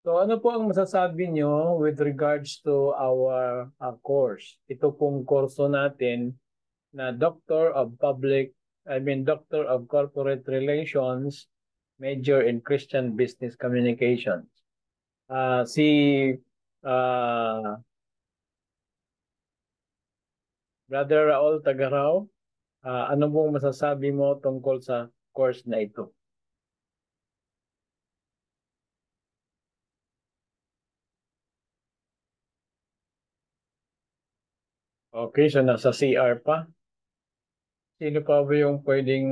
So ano po ang masasabi nyo with regards to our course? Ito pong kurso natin na Doctor of Corporate Relations, major in Christian Business Communications. Si ah, Brother Raul Tagaraw, ano pong masasabi mo tungkol sa course na ito? Okay, so nasa CR pa. Sino pa ba yung pwedeng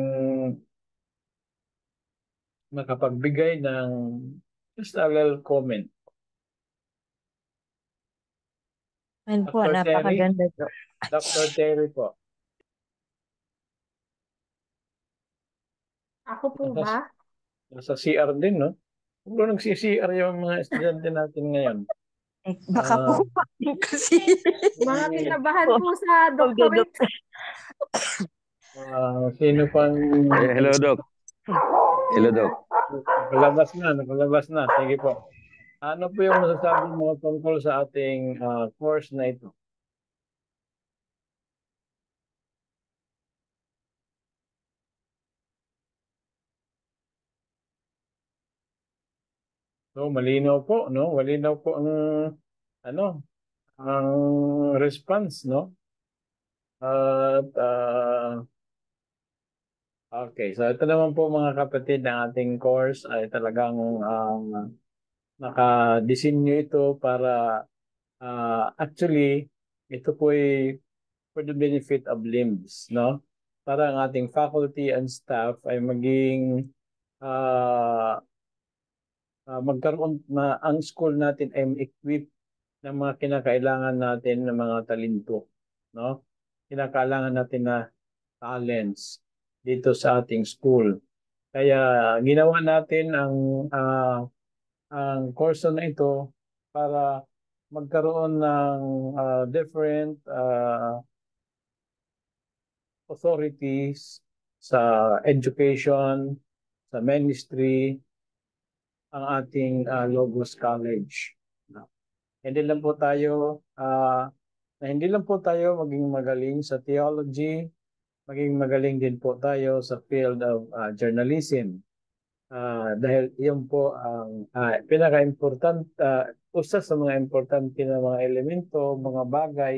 makapagbigay ng just a little comment? Ayun po, Dr. Terry? napakaganda po. Dr. Terry po. Ako po Nasa, ba? nasa CR din, no? Puro nagsi-CR yung mga estudyante natin ngayon. Eh, baka po Ah, kasi Mga si, kinabahan po sa magdodok. doctorate. sino pang Hello, Doc. Hello, Doc. nakalabas na. Sige po. Ano po yung masasabi mo tungkol sa ating course na ito? So, malinaw po, no? Malinaw po ang ano, ang response, no? At okay, so ito naman po mga kapatid, ang ating course ay talagang nakadesinyo ito para actually ito po ay for the benefit of limbs, no? Para ang ating faculty and staff ay maging ah, magkaroon na ang school natin ay equipped ng mga kinakailangan natin ng mga talento, no? Kinakailangan natin na talents dito sa ating school. Kaya ginawa natin ang kurso na ito para magkaroon ng different authorities sa education, sa ministry, ang ating Logos College. Hindi lang po tayo hindi lang po tayo maging magaling sa theology, maging magaling din po tayo sa field of journalism. Dahil iyon po ang isa sa mga importante na mga elemento, mga bagay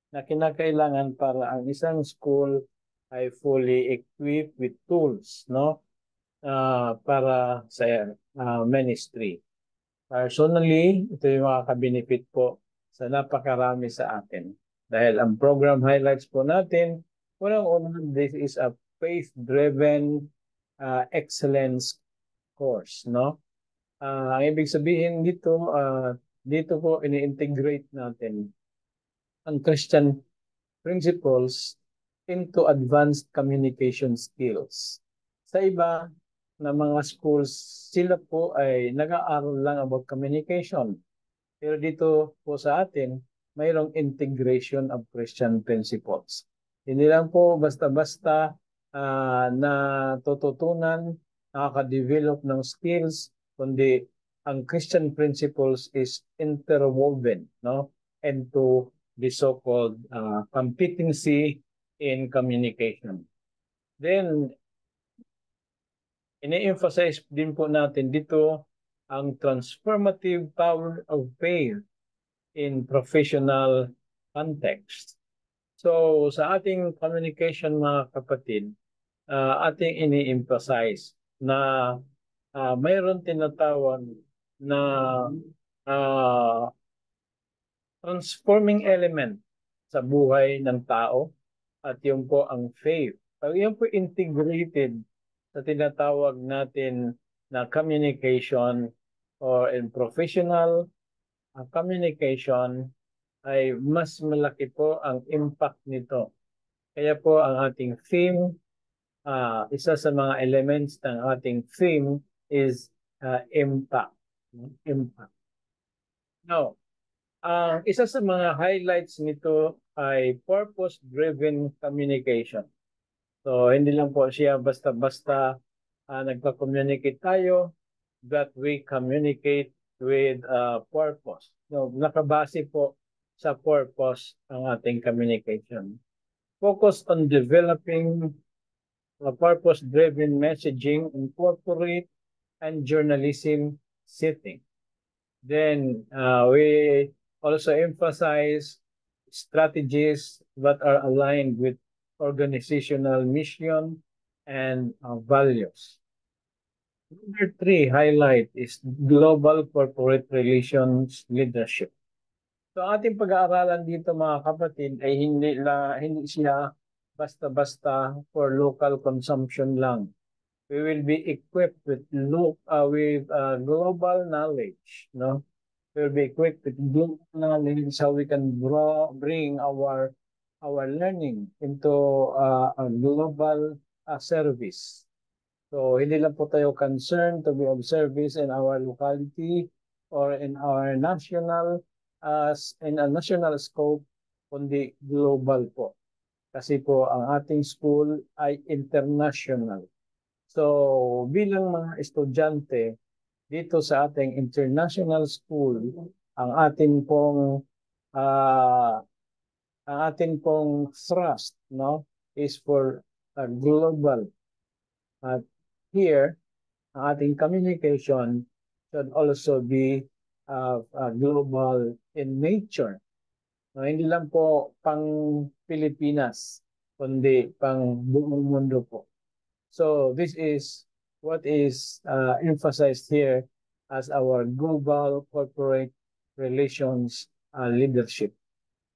na kinakailangan para ang isang school ay fully equipped with tools, no? Para sa ministry. Personally, ito yung mga ka-benefit po sa napakarami sa atin. Dahil ang program highlights po natin, unang-unang this is a faith-driven excellence course, no? Ang ibig sabihin dito po ini-integrate natin ang Christian principles into advanced communication skills. Sa iba na mga schools, sila po ay nag-aaral lang about communication. Pero dito po sa atin, mayroong integration of Christian principles. Hindi lang po basta-basta na tututunan, nakaka-develop ng skills, kundi ang Christian principles is interwoven, no, into the so-called competency in communication. Then, ini-emphasize din po natin dito ang transformative power of faith in professional context. So, sa ating communication mga kapatid, ating ini-emphasize na mayroon tinatawag na uh, transforming element sa buhay ng tao at yun po ang faith. Pag yun po integrated sa tinatawag natin na communication or in professional communication ay mas malaki po ang impact nito. Kaya po ang ating theme, isa sa mga elements ng ating theme is impact. Impact. Now, ang isa sa mga highlights nito ay purpose-driven communication. So, hindi lang po siya basta-basta nagpa-communicate tayo, that we communicate with purpose. No, nakabase po sa purpose ang ating communication. Focus on developing a purpose-driven messaging in corporate and journalism setting. Then we also emphasize strategies that are aligned with organizational mission and values. Number 3 highlight is global corporate relations leadership. So ating pag-aaralan dito mga kapatid ay hindi siya basta-basta for local consumption lang. We will be equipped with global knowledge, no? We will be equipped with global knowledge so we can bring our learning into a global service. So hindi lang po tayo concerned to be of service in our locality or in our national in a national scope, kundi global po. Kasi po ang ating school ay international. So bilang mga estudyante dito sa ating international school, ang atin pong thrust, no, is for global. At here, ang ating communication should also be global in nature. No, hindi lang po pang Pilipinas, kundi pang buong mundo po. So this is what is emphasized here as our global corporate relations leadership.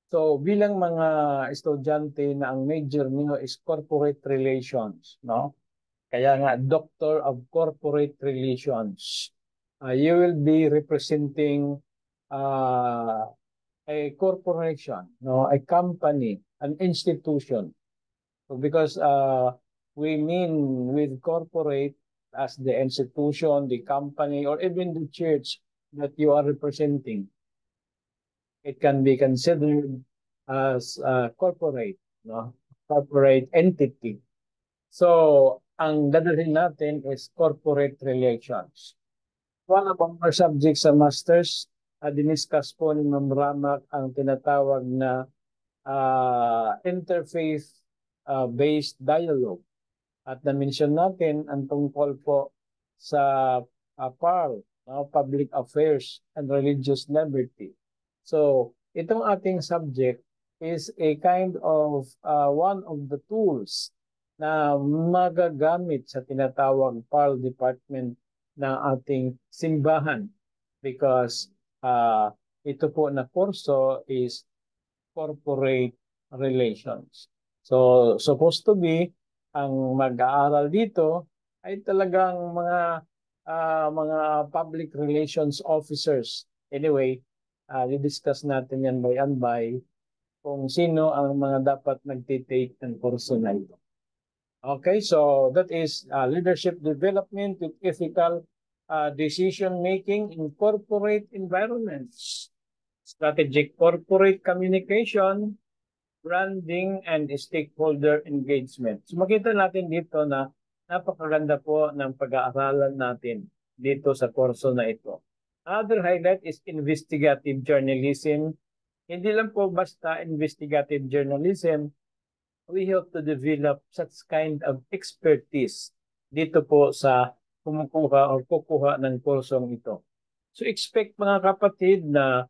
So bilang mga estudyante na ang major niyo is corporate relations, no? Kaya nga Doctor of Corporate Relations. You will be representing a corporation, no, a company, an institution. So because we mean with corporate as the institution, the company, or even the church that you are representing. It can be considered as corporate, no, corporate entity. So ang dadalhin natin is corporate relations. One of our subjects sa Masters, diniscuss po ni Ma'am Ramak ang tinatawag na interfaith-based dialogue. At na-mention natin ang tungkol po sa PARL, Public Affairs and Religious Liberty. So itong ating subject is a kind of one of the tools na magagamit sa tinatawag PARL department ng ating simbahan because ito po na kurso is corporate relations. So supposed to be ang mag-aaral dito ay talagang mga public relations officers. Anyway, i-discuss natin yan by and by kung sino ang mga dapat nagtitake ng kurso na ito. Okay, so that is leadership development with ethical decision-making in corporate environments, strategic corporate communication, branding, and stakeholder engagement. So makita natin dito na napakaganda po ng pag-aaralan natin dito sa kurso na ito. Another highlight is investigative journalism. Hindi lang po basta investigative journalism, we have to develop such kind of expertise dito po sa kumukuha o kukuha ng kursong ito. So expect mga kapatid na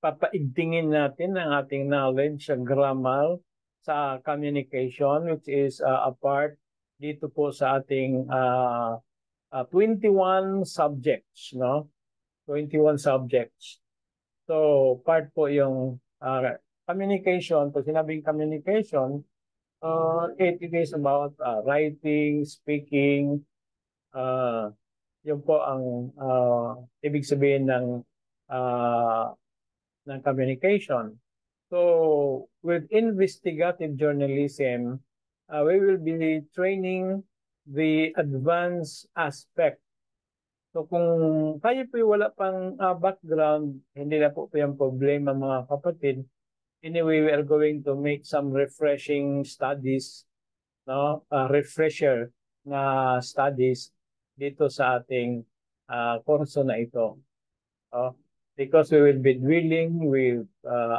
papaigtingin natin ang ating knowledge sa grammar, sa communication, which is a part dito po sa ating 21 subjects, no? 21 subjects. So part po yung communication. Pag sinabing communication, it is about writing, speaking. Yun po ang ibig sabihin ng communication. So with investigative journalism, we will be training the advanced aspect. So kung kayo po wala pang background, hindi na po yung problema mga kapatid. Anyway, we are going to make some refreshing studies, no? Refresher na studies dito sa ating kurso na ito. Because we will be dealing with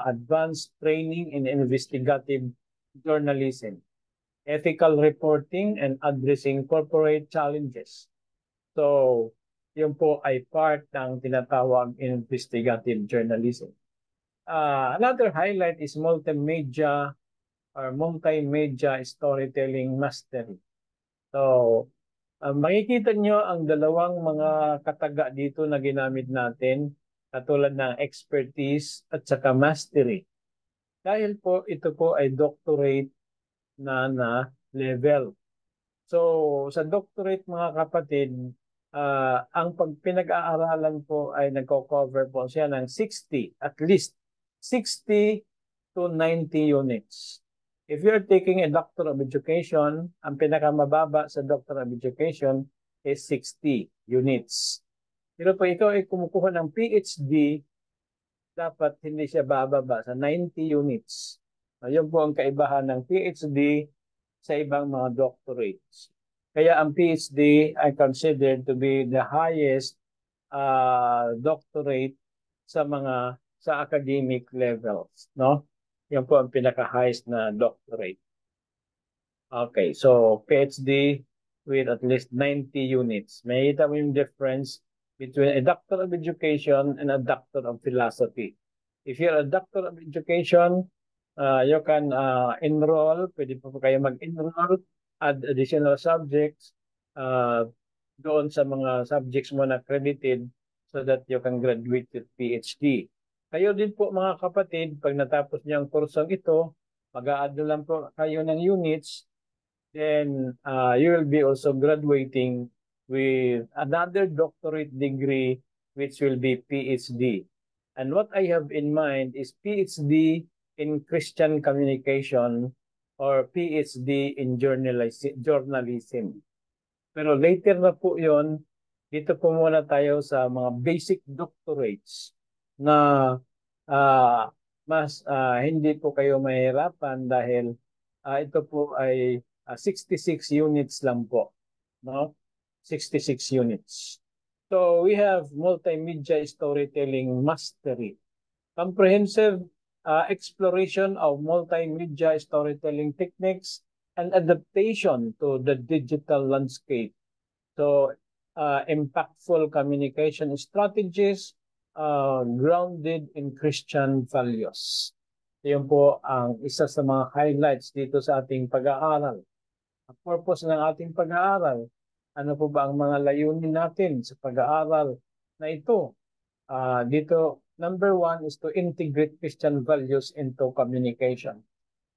advanced training in investigative journalism, ethical reporting, and addressing corporate challenges. So, yun po ay part ng tinatawag investigative journalism. Another highlight is multimedia storytelling mastery. So, makikita nyo ang dalawang mga kataga dito na ginamit natin, katulad ng expertise at saka mastery. Dahil po ito po ay doctorate na level. So, sa doctorate mga kapatid, ang pinag-aaralan po ay nagko-cover po siya ng 60, at least 60 to 90 units. If you're taking a Doctor of Education, ang pinakamababa sa Doctor of Education is 60 units. Pero pag ikaw ay kumukuha ng PhD, dapat hindi siya bababa sa 90 units. Yun po ang kaibahan ng PhD sa ibang mga doctorates. Kaya ang PhD ay considered to be the highest doctorate sa academic levels, no? Yan po ang pinaka-highest na doctorate. Okay, so PhD with at least 90 units. Makikita mo yung difference between a Doctor of Education and a Doctor of Philosophy. If you're a Doctor of Education, you can enroll, pwede po kayo mag-enroll, add additional subjects doon sa mga subjects mo na credited so that you can graduate with PhD. Kayo din po mga kapatid, pag natapos niyo ang kursong ito, mag-a-add lang po kayo ng units, then you will be also graduating with another doctorate degree, which will be PhD. And what I have in mind is PhD in Christian communication or PhD in journalism. Pero later na po yon, dito po muna tayo sa mga basic doctorates na mas hindi po kayo mahirapan dahil ito po ay 66 units lang po, no? 66 units. So we have multimedia storytelling mastery, comprehensive exploration of multimedia storytelling techniques and adaptation to the digital landscape. So impactful communication strategies grounded in Christian values. Yan po ang isa sa mga highlights dito sa ating pag-aaral. Ang purpose ng ating pag-aaral, ano po ba ang mga layunin natin sa pag-aaral na ito? Dito, number one is to integrate Christian values into communication.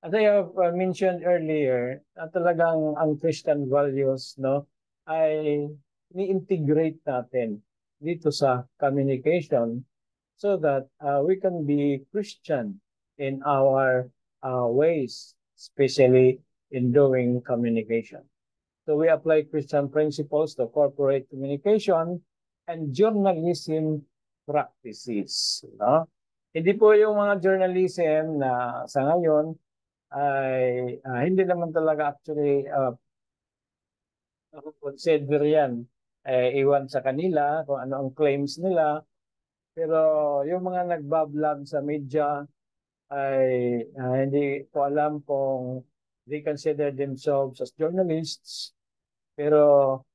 As I have mentioned earlier, talagang ang Christian values, no, ay ni-integrate natin dito sa communication so that we can be Christian in our ways, especially in doing communication. So we apply Christian principles to corporate communication and journalism practices. No? Hindi po yung mga journalism na sa ngayon ay hindi naman talaga actually consider yan. Iwan sa kanila kung ano ang claims nila. Pero yung mga nagbablog sa media ay hindi ko alam kung they consider themselves as journalists, pero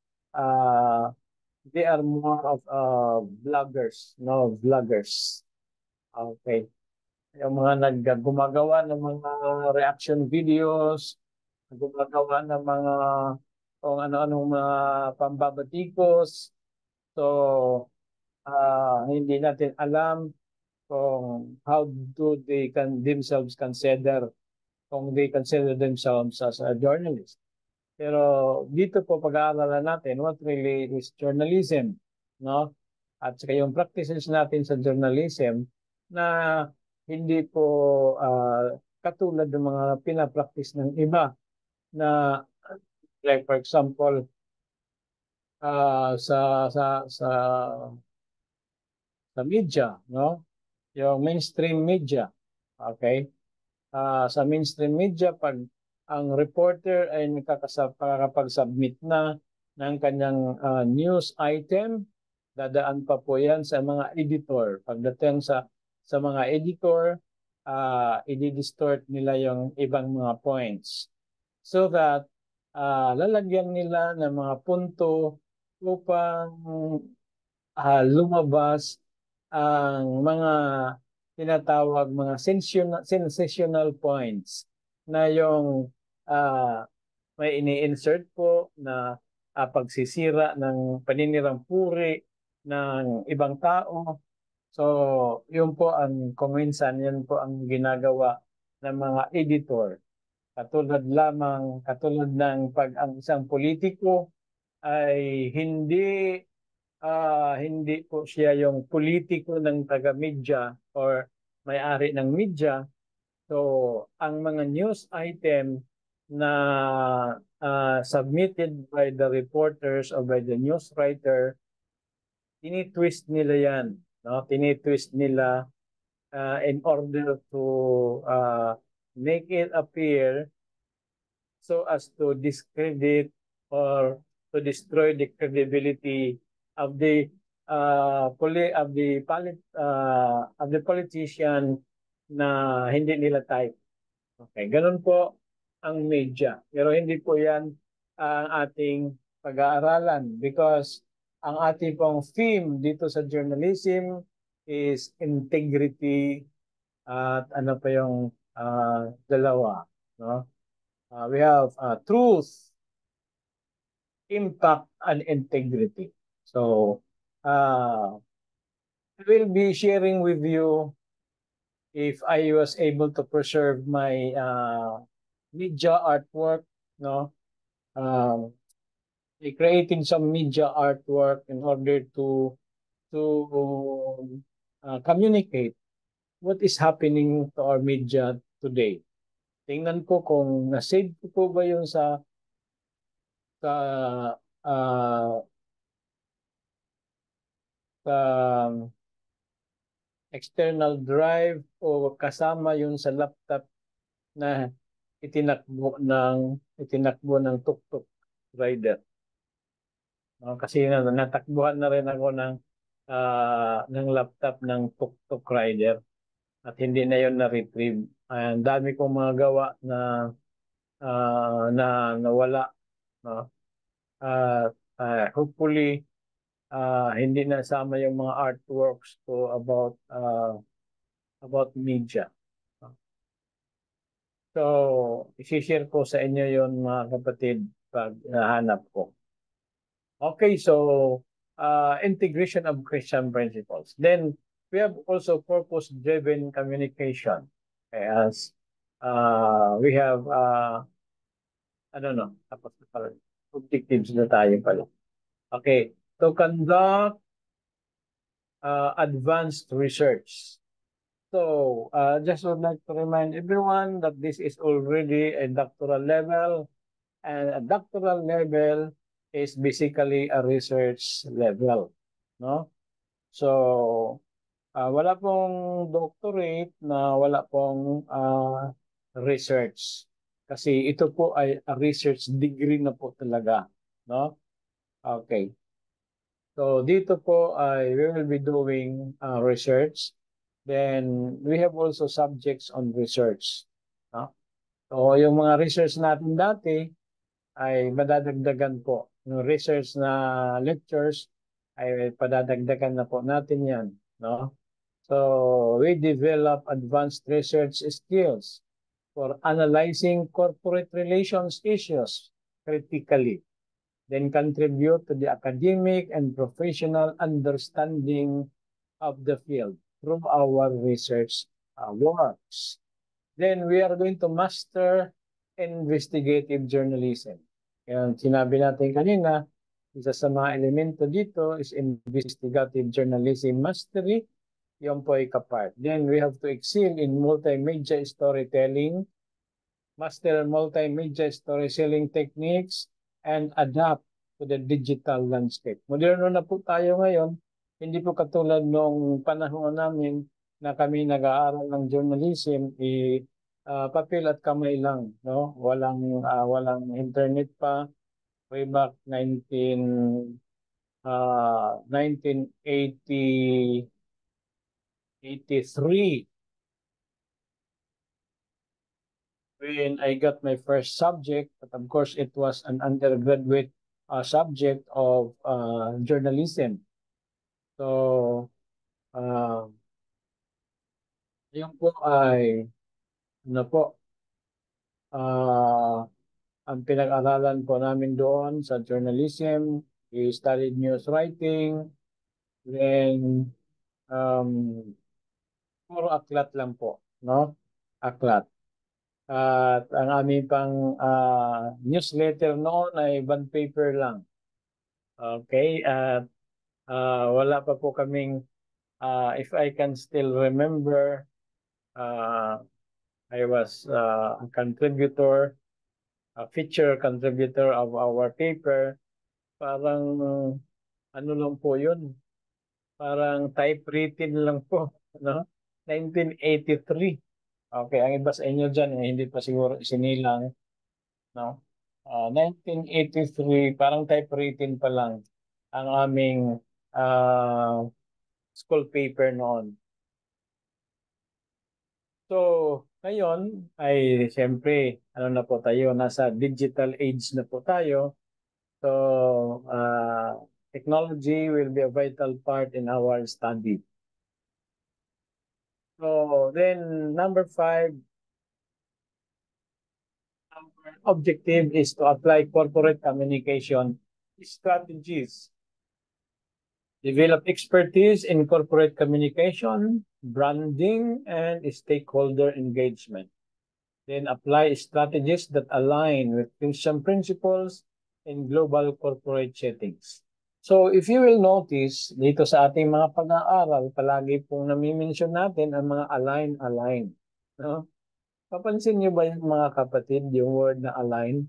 they are more of vloggers, no, vloggers. Okay. Yung mga gumagawa ng mga reaction videos, gumagawa ng mga kung ano-anong mga pambabatikos. So, hindi natin alam kung how do they themselves consider, kung they consider themselves as a journalist. Pero dito po pag-aaralan natin what really is journalism, no? At saka yung practices natin sa journalism na hindi po katulad ng mga pinapractice ng iba na like for example sa media, no? Yung mainstream media. Okay? Sa mainstream media, pag ang reporter ay nakakapag-submit na ng kanyang news item, dadaan pa po yan sa mga editor. Pagdating sa mga editor, i-distort nila yung ibang mga points. So that lalagyan nila ng mga punto upang lumabas ang mga tinatawag mga sensational points na yung may ini-insert po na pagsisira ng paninirang puri ng ibang tao. So, yun po ang kuminsan, yun po ang ginagawa ng mga editor. Katulad ng pag ang isang politiko ay hindi po siya yung politiko ng taga-media or may-ari ng media. So, ang mga news item na submitted by the reporters or by the news writer, tinitwist nila yan. No? Tinitwist nila in order to make it appear so as to discredit or to destroy the credibility of the of the politician na hindi nila type. Okay, ganun po ang media. Pero hindi po 'yan ang ating pag-aaralan because ang ating pong theme dito sa journalism is integrity at ano pa yung dalawa, no? We have truth, impact, and integrity. So, I will be sharing with you if I was able to preserve my media artwork, no? Creating some media artwork in order to communicate what is happening to our media today. Tingnan ko kung na-save ko po ba yun sa uh, sa external drive o kasama yun sa laptop na itinakbo ng tuk-tuk rider. Kasi natakbuhan na rin ako ng laptop ng tuk-tuk rider at hindi na yun na-retrieve. Ang dami kong mga gawa na nawala. No? Hopefully, hindi nasama yung mga artworks ko about media. So, isi-share ko sa inyo yon mga kapatid pag nahanap ko. Okay, so integration of Christian principles. Then, we have also purpose-driven communication. Okay, as we have, I don't know, tapos na pala. Objectives na tayo pala. Okay, to conduct advanced research. So, just would like to remind everyone that this is already a doctoral level, and a doctoral level is basically a research level, no? So, wala pong doctorate na wala pong research. Kasi ito po ay a research degree na po talaga, no? Okay. So dito po ay we will be doing research. Then we have also subjects on research. No? So yung mga research natin dati ay madadagdagan po. Yung research na lectures ay padadagdagan na po natin yan. No? So we develop advanced research skills for analyzing corporate relations issues critically, then contribute to the academic and professional understanding of the field through our research works. Then we are going to master investigative journalism. Yan, sinabi natin kanina, isa sa mga elemento dito is investigative journalism mastery. Yan po ay kapart. Then we have to excel in multimedia storytelling, master multimedia storytelling techniques, and adapt to the digital landscape. Moderno na po tayo ngayon, hindi po katulad nung panahon namin na kami nag-aaral ng journalism, papel at kamay lang, no? Walang internet pa, way back 19 1983 when I got my first subject, but of course it was an undergraduate subject of journalism. So, yun po ay, ano po, ang pinag-aralan po namin doon sa journalism. We studied news writing, then um, puro aklat lang po, no? Aklat. At ang aming pang newsletter noon ay one paper lang. Okay? At wala pa po kaming, if I can still remember, I was a contributor, a feature contributor of our paper. Parang ano lang po yun? Parang typewritten lang po, no? 1983. Okay, ang iba sa inyo dyan, hindi pa siguro isinilang, no? 1983, parang typewritten pa lang ang aming school paper noon. So, ngayon ay siyempre, ano na po tayo, nasa digital age na po tayo. So, technology will be a vital part in our study. So, then number 5, our objective is to apply corporate communication strategies. Develop expertise in corporate communication, branding, and stakeholder engagement. Then apply strategies that align with Christian principles in global corporate settings. So if you will notice, dito sa ating mga pag-aaral, palagi pong nami-mention natin ang mga align. No? Papansin niyo ba yung mga kapatid, yung word na align?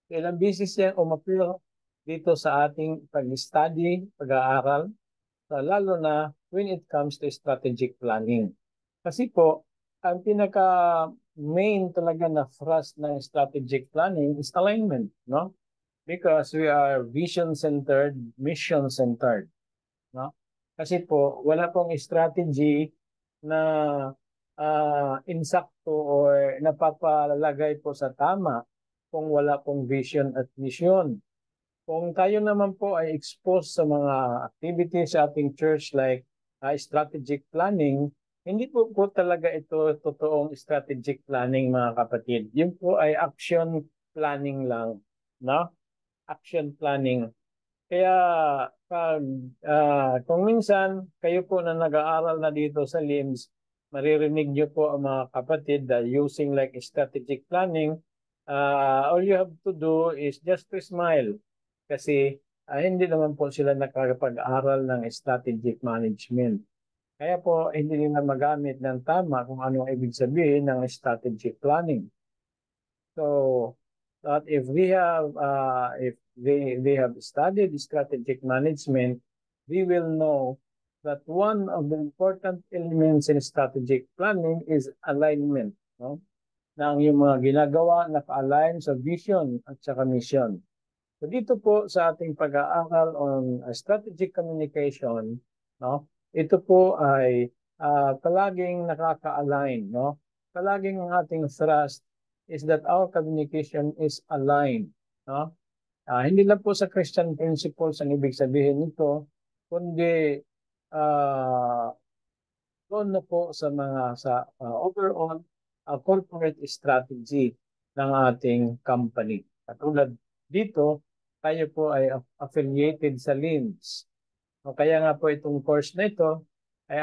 Kailang beses yan umapil dito sa ating pag-study, pag-aaral, lalo na when it comes to strategic planning. Kasi po, ang pinaka-main talaga na thrust ng strategic planning is alignment, no? Because we are vision-centered, mission-centered, no? Kasi po, wala pong strategy na insakto or napapalagay po sa tama kung wala pong vision at mission. Kung tayo naman po ay exposed sa mga activities sa ating church like strategic planning, hindi po talaga ito totoong strategic planning mga kapatid. Yun po ay action planning lang, no? Action planning. Kaya kung minsan kayo po na nag-aaral na dito sa LIMS, maririnig niyo po ang mga kapatid that using like strategic planning, all you have to do is just to smile. Kasi hindi naman po sila nakakapag-aral ng strategic management. Kaya po hindi nila magamit ng tama kung ano ang ibig sabihin ng strategic planning. So, that if they have studied strategic management, we will know that one of the important elements in strategic planning is alignment, no? Na ang yung mga ginagawa naka-align sa vision at saka mission. So dito po sa ating pag-aaral on strategic communication, no? Ito po ay palaging nakaka-align, no? Palaging ang ating thrust is that our communication is aligned, no? Hindi lang po sa Christian principles ang ibig sabihin nito, kundi doon na po sa mga overall corporate strategy ng ating company. Katulad dito, tayo po ay affiliated sa LIMS. O kaya nga po itong course na ito ay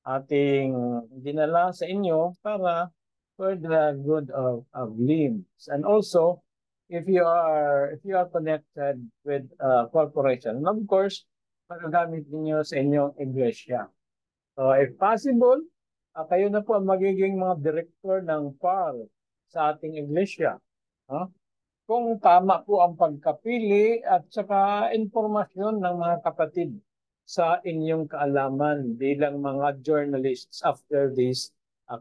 ating dinala sa inyo para for the good of LIMS. And also, if you are connected with corporation, and of course, magagamit niyo sa inyong iglesia. So if possible, kayo na po ang magiging mga director ng PAL sa ating iglesia. Kung tama po ang pagkapili at saka informasyon ng mga kapatid sa inyong kaalaman bilang mga journalists after this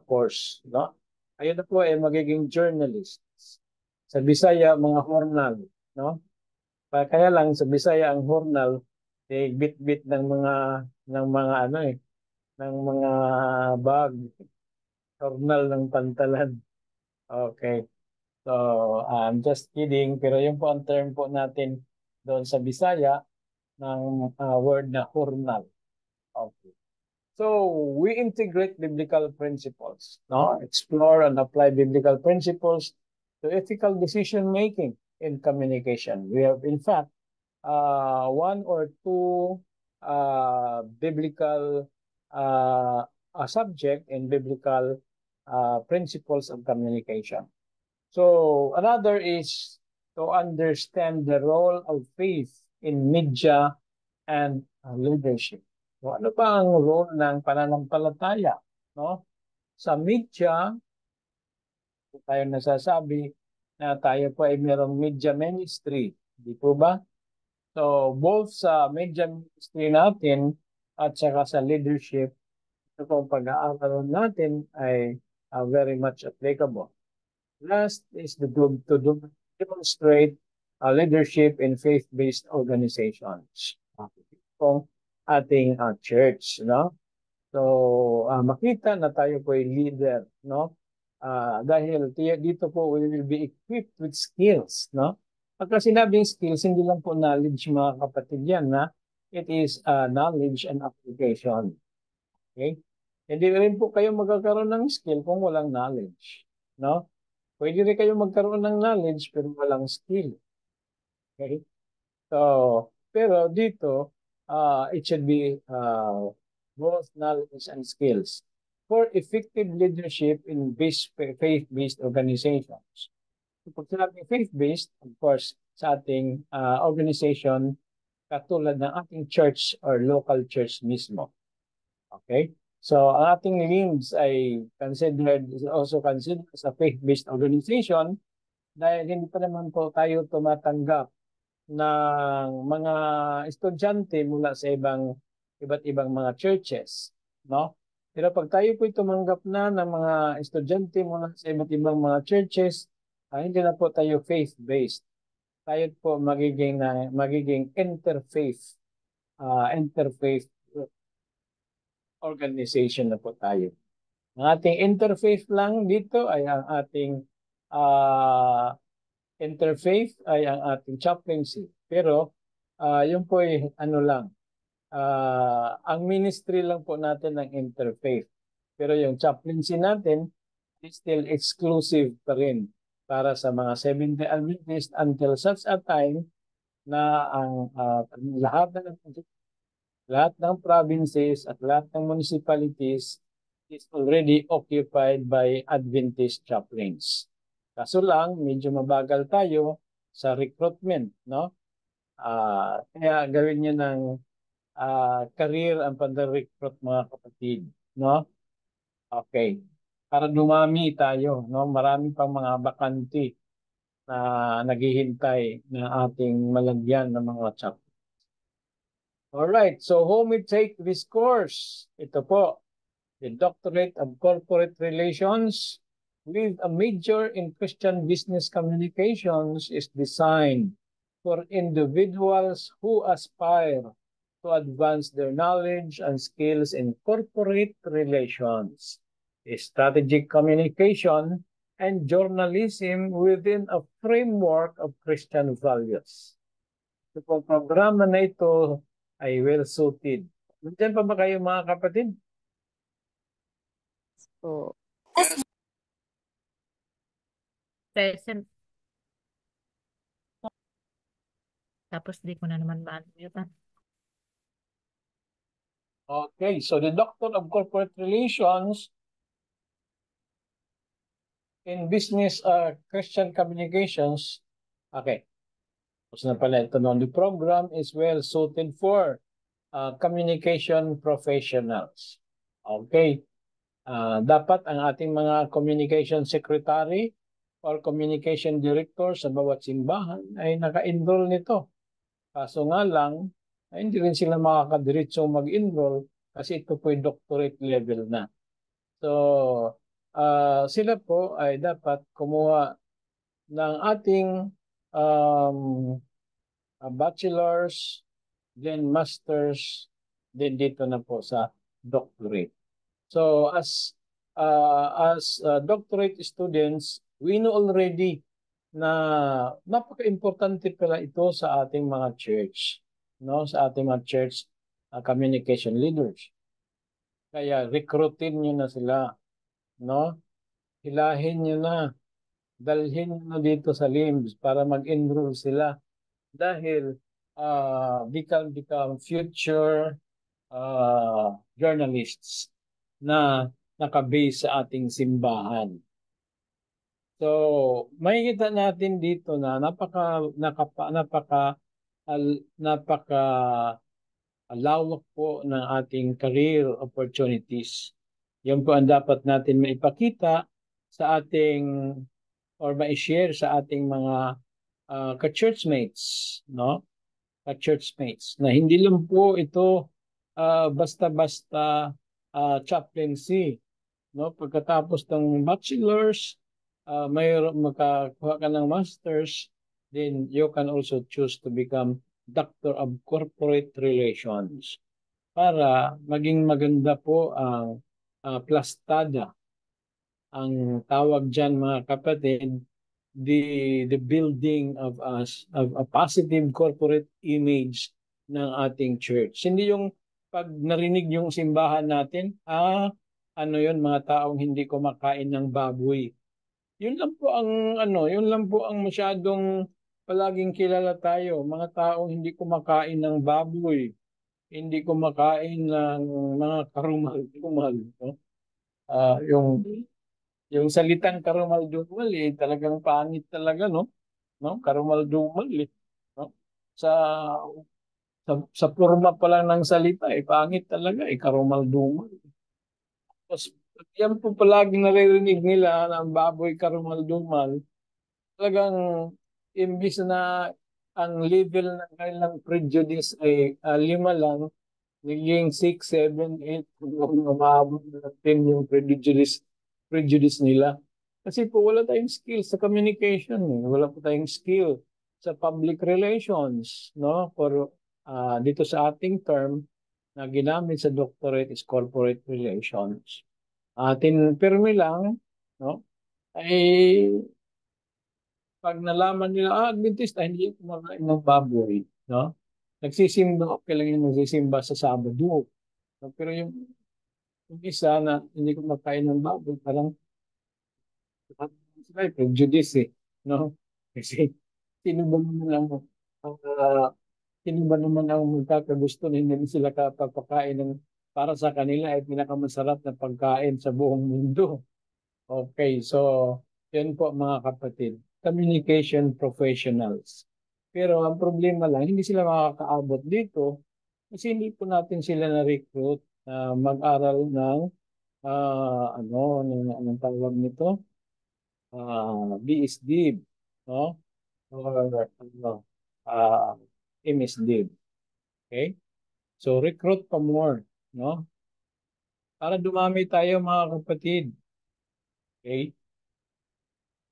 course, no? Kayo na po ay magiging journalists. Sa Bisaya, mga journal, no? Kaya lang sa Bisaya ang hornal bit-bit ng mga ano ng mga bag, hornal ng pantalan. Okay. So, I'm just kidding, pero yun po ang term po natin doon sa Bisaya ng word na hornal. Okay. So, we integrate biblical principles, no? Explore and apply biblical principles to ethical decision making in communication. We have, in fact, one or two biblical subject in biblical principles of communication. So another is to understand the role of faith in media and leadership. So ano ba ang role ng pananampalataya, no? Sa media, tayo nasasabi na tayo po ay mayroong media ministry, di po ba? So both sa media ministry natin at saka sa leadership, ito pong pag-aaral natin ay very much applicable. Last is to demonstrate leadership in faith-based organizations. Kung ating church, no? So, makita na tayo po ay leader, no? Dahil dito po we will be equipped with skills, no? Pagka sinabing skills, hindi lang po knowledge mga kapatid yan, na it is knowledge and application. Okay? Hindi rin po kayo magkakaroon ng skill kung walang knowledge, no? Pwede rin kayo magkaroon ng knowledge pero walang skill. Okay? So, pero dito, it should be both knowledge and skills for effective leadership in faith-based organizations. So, pag sinabing faith-based, of course, sa ating organization, katulad ng ating church or local church mismo. Okay? So, ang ating limbs ay also considered as a faith-based organization dahil hindi pa naman po tayo tumatanggap ng mga estudyante mula sa iba't ibang mga churches, no? Pero pag tayo po tumanggap na ng mga estudyante mula sa iba't ibang mga churches, hindi na po tayo faith-based. Tayo po magiging interfaith organization na po tayo. Ang ating interfaith lang dito ay ang ating interfaith ay ang ating chaplaincy. Pero yun po ay ano lang, ang ministry lang po natin ng interfaith. Pero yung chaplaincy natin is still exclusive pa rin para sa mga Seventh-day Adventists until such a time na ang lahat ng provinces at lahat ng municipalities is already occupied by Adventist chaplains. Kaso lang, medyo mabagal tayo sa recruitment, no? Kaya gawin nyo ng career ang pag-recruit mga kapatid, no? Okay. Para dumami tayo, no? Marami pang mga bakante na naghihintay na ating malagyan ng mga chaplains. Alright, so who may take this course? Ito po, the Doctorate of Corporate Relations with a major in Christian Business Communications is designed for individuals who aspire to advance their knowledge and skills in corporate relations, strategic communication, and journalism within a framework of Christian values. Ito pong programa na ito ay well-suited. Nandiyan pa ba kayo mga kapatid? So, Present. Tapos di ko na naman ma-unmute. Okay, so the Doctor of Corporate Relations in Business Christian Communications. Okay. Tapos na pala ito noon. The program is well suited for communication professionals. Okay. Dapat ang ating mga communication secretary or communication director sa bawat simbahan ay naka-enroll nito. Kaso nga lang, hindi rin sila makakadiretso mag-enroll kasi ito po yung doctorate level na. So, sila po ay dapat kumuha ng ating bachelor's, then master's, then dito na po sa doctorate. So as doctorate students, we know already na napaka-importante pala ito sa ating mga church, no? Sa ating mga church communication leaders. Kaya recruitin niyo na sila, no? Hilahin niyo na, dalhin niyo na dito sa LIMS para mag-enroll sila dahil they can become future journalists na nakabase sa ating simbahan. So, makikita natin dito na napaka lawak po ng ating career opportunities. Yan po ang dapat natin maipakita sa ating or ma-share sa ating mga ka-churchmates, no? Ka-churchmates na hindi lang po ito basta-basta chaplaincy, no? Pagkatapos ng bachelor's, makakuha ka ng master's, then you can also choose to become Doctor of Corporate Relations para maging maganda po ang plastada. Ang tawag dyan mga kapatid, the building of us of a positive corporate image ng ating church. Hindi yung pag narinig yung simbahan natin, ano yun, mga taong hindi kumakain ng baboy. Yun lang po ang yun lang po ang masyadong palaging kilala tayo, mga taong hindi kumakain ng baboy, hindi kumakain ng mga karumal-dumal, no? Yung salitang karumal-dumal talagang pangit talaga, no? No? Karumal-dumal no? Sa sa forma pa lang ng salita pangit talaga karumal-dumal. Tapos yan po palaging naririnig nila na ang baboy karumal-dumal. Talagang imbis na ang level ng kanilang prejudice ay 5 lang, naging 6, 7, 8, umabot na 10 yung prejudice nila. Kasi po wala tayong skill sa communication, wala po tayong skill sa public relations, no? For dito sa ating term na ginamit sa doctorate is corporate relations. Atin pirmi lang, no? Ay pag nalaman nila, Adventista, hindi yung kumakain ng baboy, no? Nagsisimba, okay lang yung nagsisimba sa Sabado. No? Pero yung isa na hindi kumakain ng baboy, parang prejudice, no? Kasi sino ba naman ang uh, sino ba naman ang magkakagusto na hindi sila kapapakain ng para sa kanila ay pinakamasarap na pagkain sa buong mundo. Okay, so yan po mga kapatid, communication professionals. Pero ang problema lang, hindi sila makakaabot dito kasi hindi po natin sila na-recruit na mag-aral ng anong tawag nito? BSDib, no? Or MSDib. Okay? So recruit pa more, no? Para dumami tayo mga kapatid. Okay?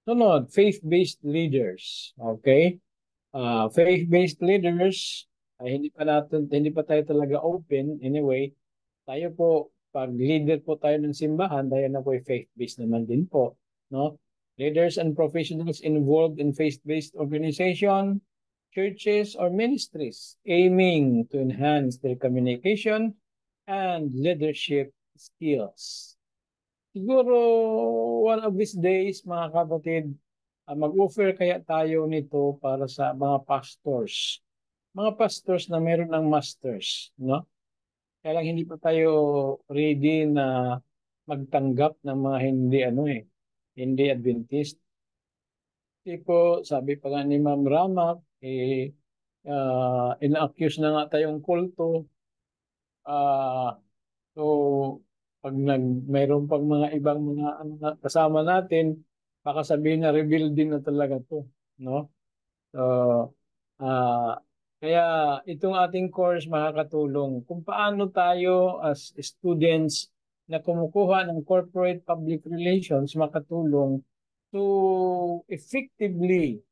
Sunod, faith-based leaders. Okay? Faith-based leaders ay hindi pa tayo talaga open anyway. Tayo po pag leader po tayo ng simbahan, tayo na po faith-based naman din po, no? Leaders and professionals involved in faith-based organization, churches or ministries aiming to enhance their communication and leadership skills. Siguro one of these days mga kapatid, mag-offer kaya tayo nito para sa mga pastors. Mga pastors na meron ng masters, no? Kaya lang hindi pa tayo ready na magtanggap ng mga hindi Adventist. Tipo, sabi pa nga ni Ma'am Ramak, ina-accuse na nga tayong kulto. So, pag mayroon pang mga ibang mga kasama natin, baka sabihin na rebuilding na talaga to, no? So, kaya itong ating course makakatulong kung paano tayo as students na kumukuha ng corporate public relations makatulong to effectively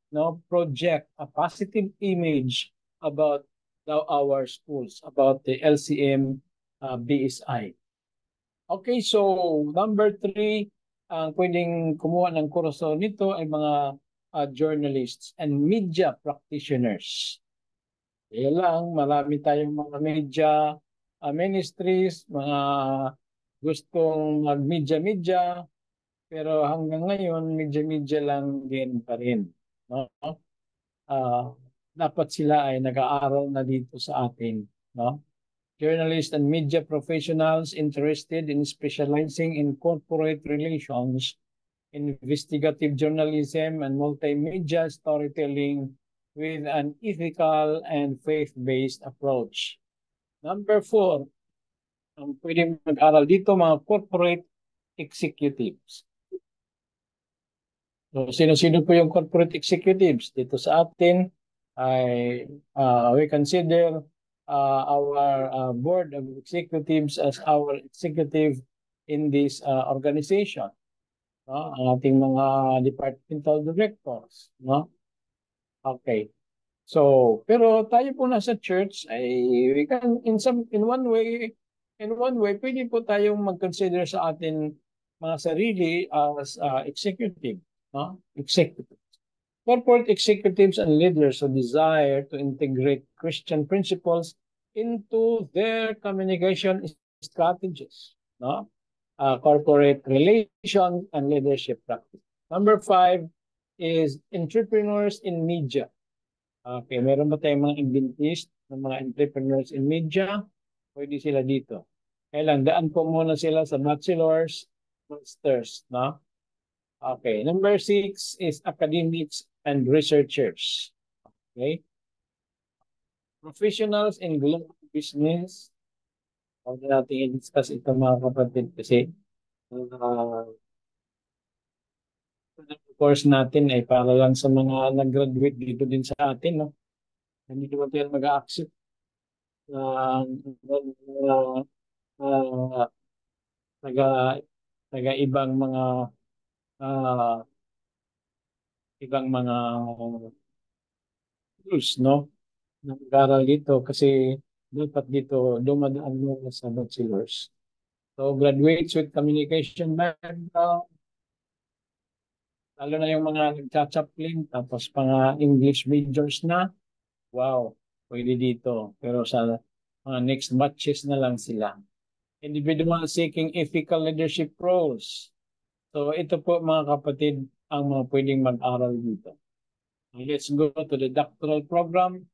project a positive image about our schools, about the LCM BSI. Okay, so number 3, ang pwedeng kumuha ng kurso nito ay mga journalists and media practitioners. Kaya lang, marami tayong mga media ministries, mga gustong mag-media-media, pero hanggang ngayon, media-media lang din pa rin. No? Dapat sila ay nag-aaral na dito sa atin. No? Journalists and media professionals interested in specializing in corporate relations, investigative journalism, and multimedia storytelling with an ethical and faith-based approach. Number 4, ang pwede mag-aral dito, mga corporate executives. So, sino-sino po yung corporate executives dito sa atin? We consider our board of executives as our executive in this organization. No? Ang ating mga departmental directors. No? Okay. So, pero tayo po nasa church ay we can in one way pwede po tayong mag-consider sa atin mga sarili as executive, no? Executive. Corporate executives and leaders who desire to integrate Christian principles into their communication strategies, no? Corporate relation and leadership practice. Number 5 is entrepreneurs in media. Okay, meron ba tayong mga inventist, mga entrepreneurs in media? Pwede sila dito. Kailan, daan po muna sila sa bachelor's, masters, no? Okay, number 6 is academics and researchers. Okay. Professionals in global business. Huwag natin i-discuss ito mga kapatid kasi course natin ay para lang sa mga nag-graduate dito din sa atin, no? Hindi naman tayo mag-a-accept taga ibang mga rules, no? Nag-aral dito kasi dapat dito dumadaan mo sa bachelor's. So, graduates with communication background, lalo na yung mga nagchachaplin, tapos mga English majors na, wow, pwede dito. Pero sa mga next batches na lang sila. Individual seeking ethical leadership roles. So ito po mga kapatid ang mga pwedeng mag-aral dito. Let's go to the doctoral program.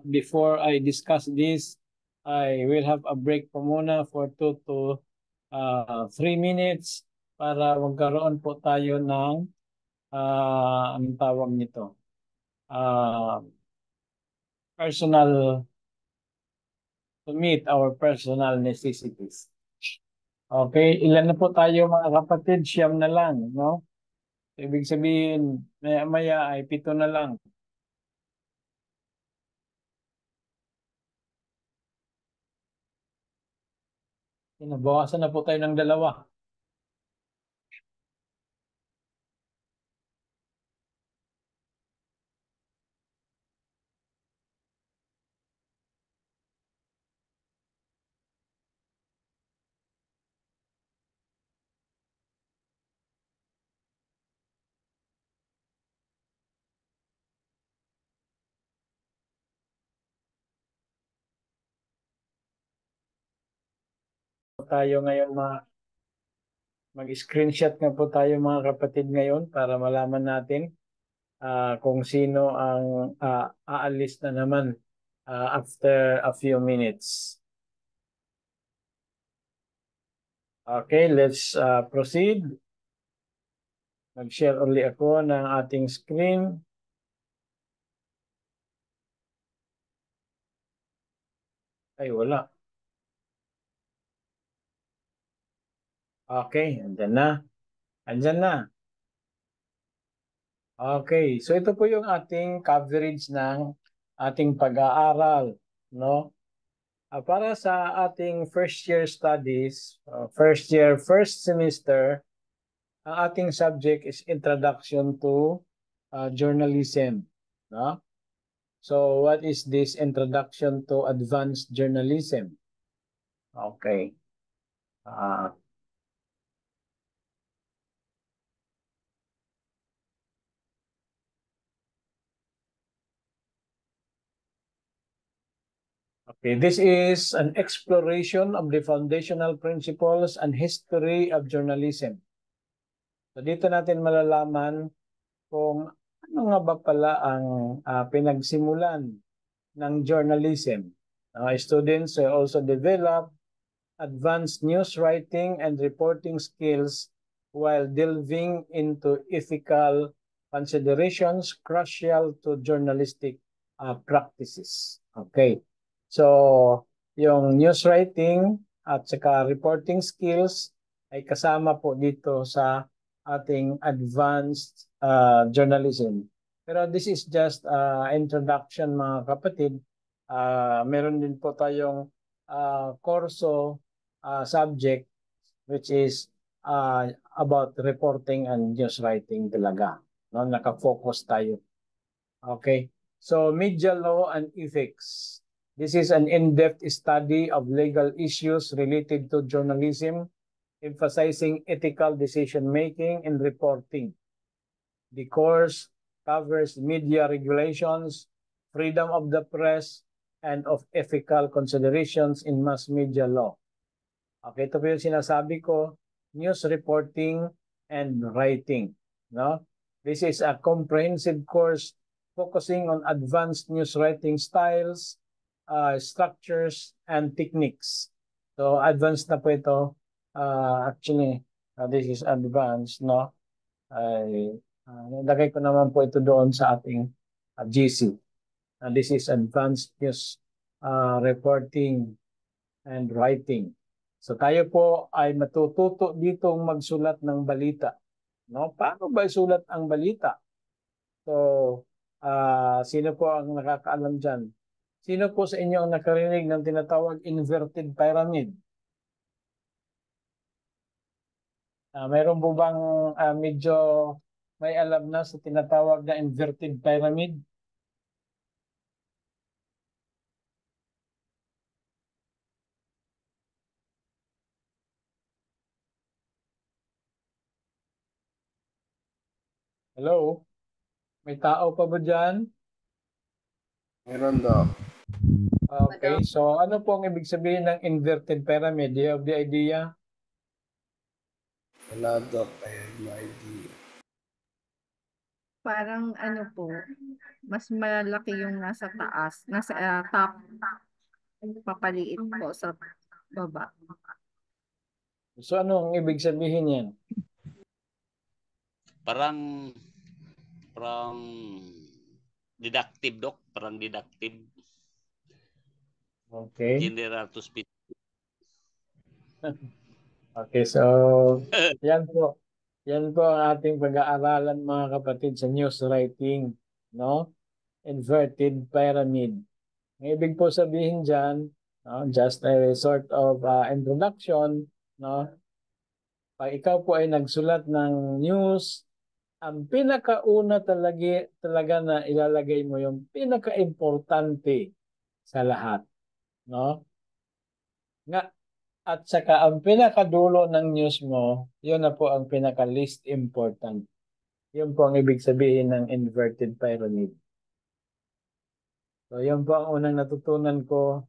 Before I discuss this, I will have a break po muna for 2 to 3 minutes para magkaroon po tayo ng ang tawag nito, personal, to meet our personal necessities. Okay, ilan na po tayo mga kapatid? 9 na lang, no? Ibig sabihin, maya ay 7 na lang. Nabawasan na po tayo ng 2. Tayo ngayon mag-screenshot na po tayo mga kapatid ngayon para malaman natin kung sino ang aalis na naman after a few minutes. Okay, let's proceed. Mag-share uli ako ng ating screen. Ay, wala. Okay, andyan na. Andyan na. Okay, so ito po yung ating coverage ng ating pag-aaral, no? Para sa ating first year studies, first semester, ang ating subject is Introduction to Journalism, no? So what is this introduction to advanced journalism? Okay. Okay, this is an exploration of the foundational principles and history of journalism. So dito natin malalaman kung ano nga ba pala ang pinagsimulan ng journalism. Students also develop advanced news writing and reporting skills while delving into ethical considerations crucial to journalistic practices. Okay. So, yung news writing at saka reporting skills ay kasama po dito sa ating advanced journalism. Pero this is just introduction mga kapatid. Meron din po tayong kurso subject which is about reporting and news writing talaga. No? Naka-focus tayo. Okay. So, media law and ethics. This is an in-depth study of legal issues related to journalism, emphasizing ethical decision-making and reporting. The course covers media regulations, freedom of the press, and of ethical considerations in mass media law. Okay, ito po yung sinasabi ko, news reporting and writing. No? This is a comprehensive course focusing on advanced news writing styles, structures, and techniques. So, advanced na po ito. Actually, this is advanced, no? Nilagay ko naman po ito doon sa ating GC. This is advanced news reporting and writing. So, tayo po ay matututo ditong magsulat ng balita. No? Paano ba isulat ang balita? So, sino po ang nakakaalam dyan? Sino po sa inyo ang nakarinig ng tinatawag inverted pyramid? Mayroon po bang medyo may alam na sa tinatawag na inverted pyramid? Hello? May tao pa ba dyan? Meron daw. Okay, so ano po ang ibig sabihin ng inverted pyramid? Do you have the idea? Wala daw. I have no idea. Parang ano po, mas malaki yung nasa taas, nasa top, papaliit po sa baba. So ano ang ibig sabihin yan? Parang deductive, Doc. Parang deductive. Okay. General to speak. Okay, so yan po. Yan po ang ating pag-aaralan mga kapatid sa news writing, no? Inverted pyramid. Ang ibig po sabihin dyan, no? Just a sort of introduction, no? Pag ikaw po ay nagsulat ng news, ang pinakauna talaga na ilalagay mo yung pinaka-importante sa lahat, no? Nga, at saka ang pinakadulo ng news mo, yun na po ang pinaka-least important. Yun po ang ibig sabihin ng inverted pyramid. So, yun po ang unang natutunan ko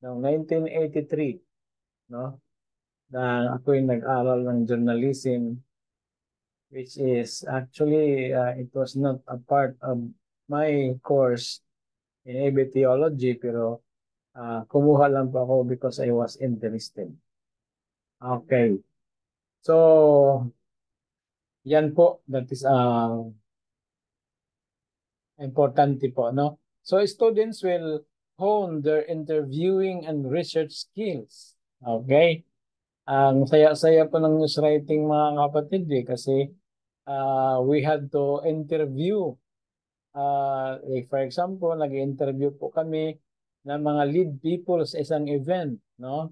noong 1983, no? Na ako'y nag-aral ng journalism, which is actually, it was not a part of my course in AB Theology, pero kumuha lang po ako because I was interested. Okay. So, yan po, that is importante po, no? So, students will hone their interviewing and research skills. Okay? Ang saya-saya po ng news writing mga kapatid kasi we had to interview. Like for example, nag-interview po kami ng mga lead people sa isang event, no?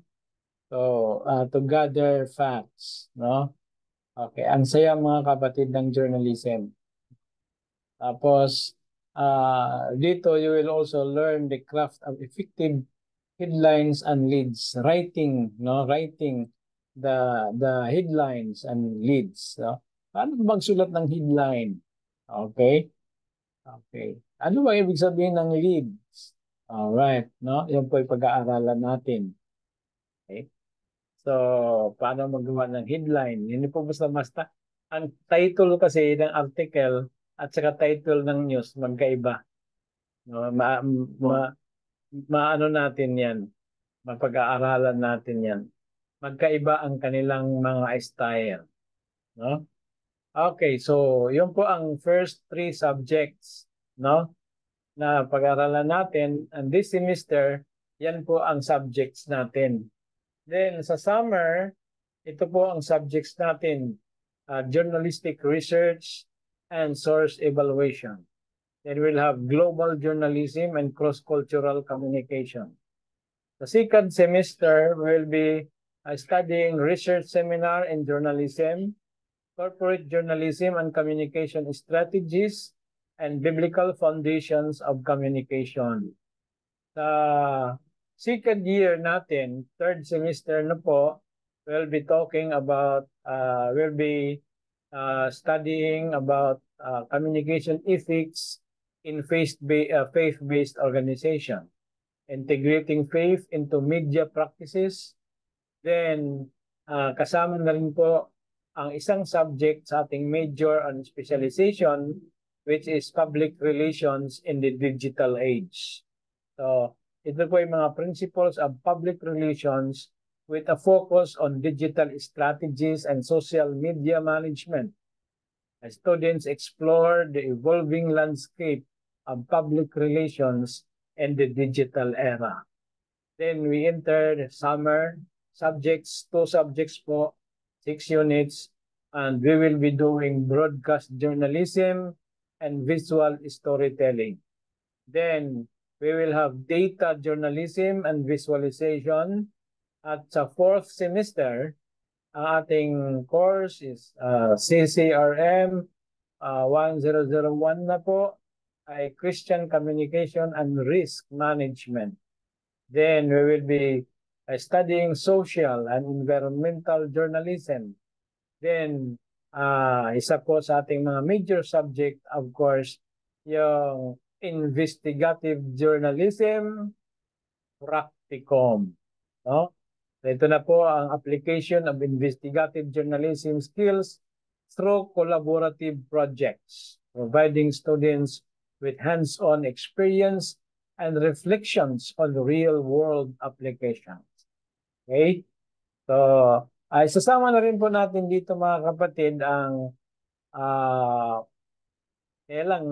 So, to gather facts, no? Okay, ang saya mga kapatid ng journalism. Tapos, dito you will also learn the craft of effective headlines and leads writing, no, writing the headlines and leads, no? Paano magsulat ng headline? Okay, okay, ano ba ibig sabihin ng leads? Alright, no, yan po yung pag-aaralan natin. Okay, so paano magawa ng headline? Hindi po basta-basta. Ang title kasi ng article at saka title ng news magkaiba, no? Maano natin yan, mapag-aaralan natin yan. Magkaiba ang kanilang mga style, no? Okay, so yun po ang first three subjects, no, na pag-aaralan natin. And this semester, yan po ang subjects natin. Then sa summer, ito po ang subjects natin, journalistic research and source evaluation. Then we'll have global journalism and cross-cultural communication. The second semester will be studying research seminar in journalism, corporate journalism and communication strategies, and biblical foundations of communication. Sa second year natin, third semester na po, we'll be talking about, studying about communication ethics in faith-based organization, integrating faith into media practices. Then, kasama na rin po ang isang subject sa ating major and specialization, which is public relations in the digital age. So, ito po yung mga principles of public relations with a focus on digital strategies and social media management. As students explore the evolving landscape of public relations in the digital era. Then we enter the summer subjects, 2 subjects po, 6 units, and we will be doing broadcast journalism and visual storytelling. Then we will have data journalism and visualization. At sa 4th semester, ang ating course is CCRM 1001 na po, ay Christian Communication and Risk Management. Then we will be studying social and environmental journalism. Then isa po sa ating mga major subject, of course, yung investigative journalism practicum, no? Ito na po ang application of investigative journalism skills through collaborative projects, providing students with hands-on experience and reflections on real-world applications. Okay? So, isasama na rin po natin dito mga kapatid ang lang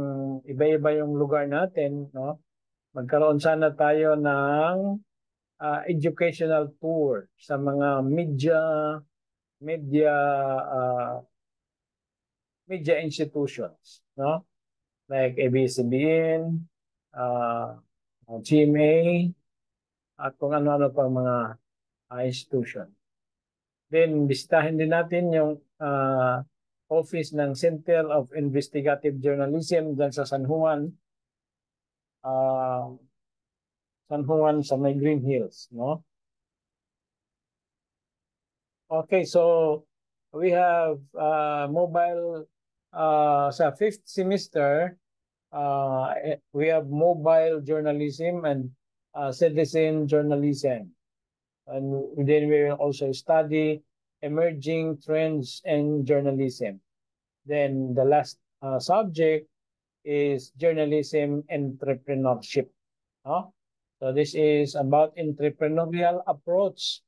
iba-iba yung lugar natin, no? Magkaroon sana tayo ng educational tour sa mga media institutions, no? Like ABS-CBN, GMA, at kung ano-ano pa mga institution. Then, bisitahin din natin yung office ng Center of Investigative Journalism dyan sa San Juan. San Juan sa may Green Hills, no? Okay, so we have mobile sa 5th semester, we have mobile journalism and citizen journalism. And then we will also study emerging trends in journalism. Then the last subject is journalism entrepreneurship. No? So this is about entrepreneurial approach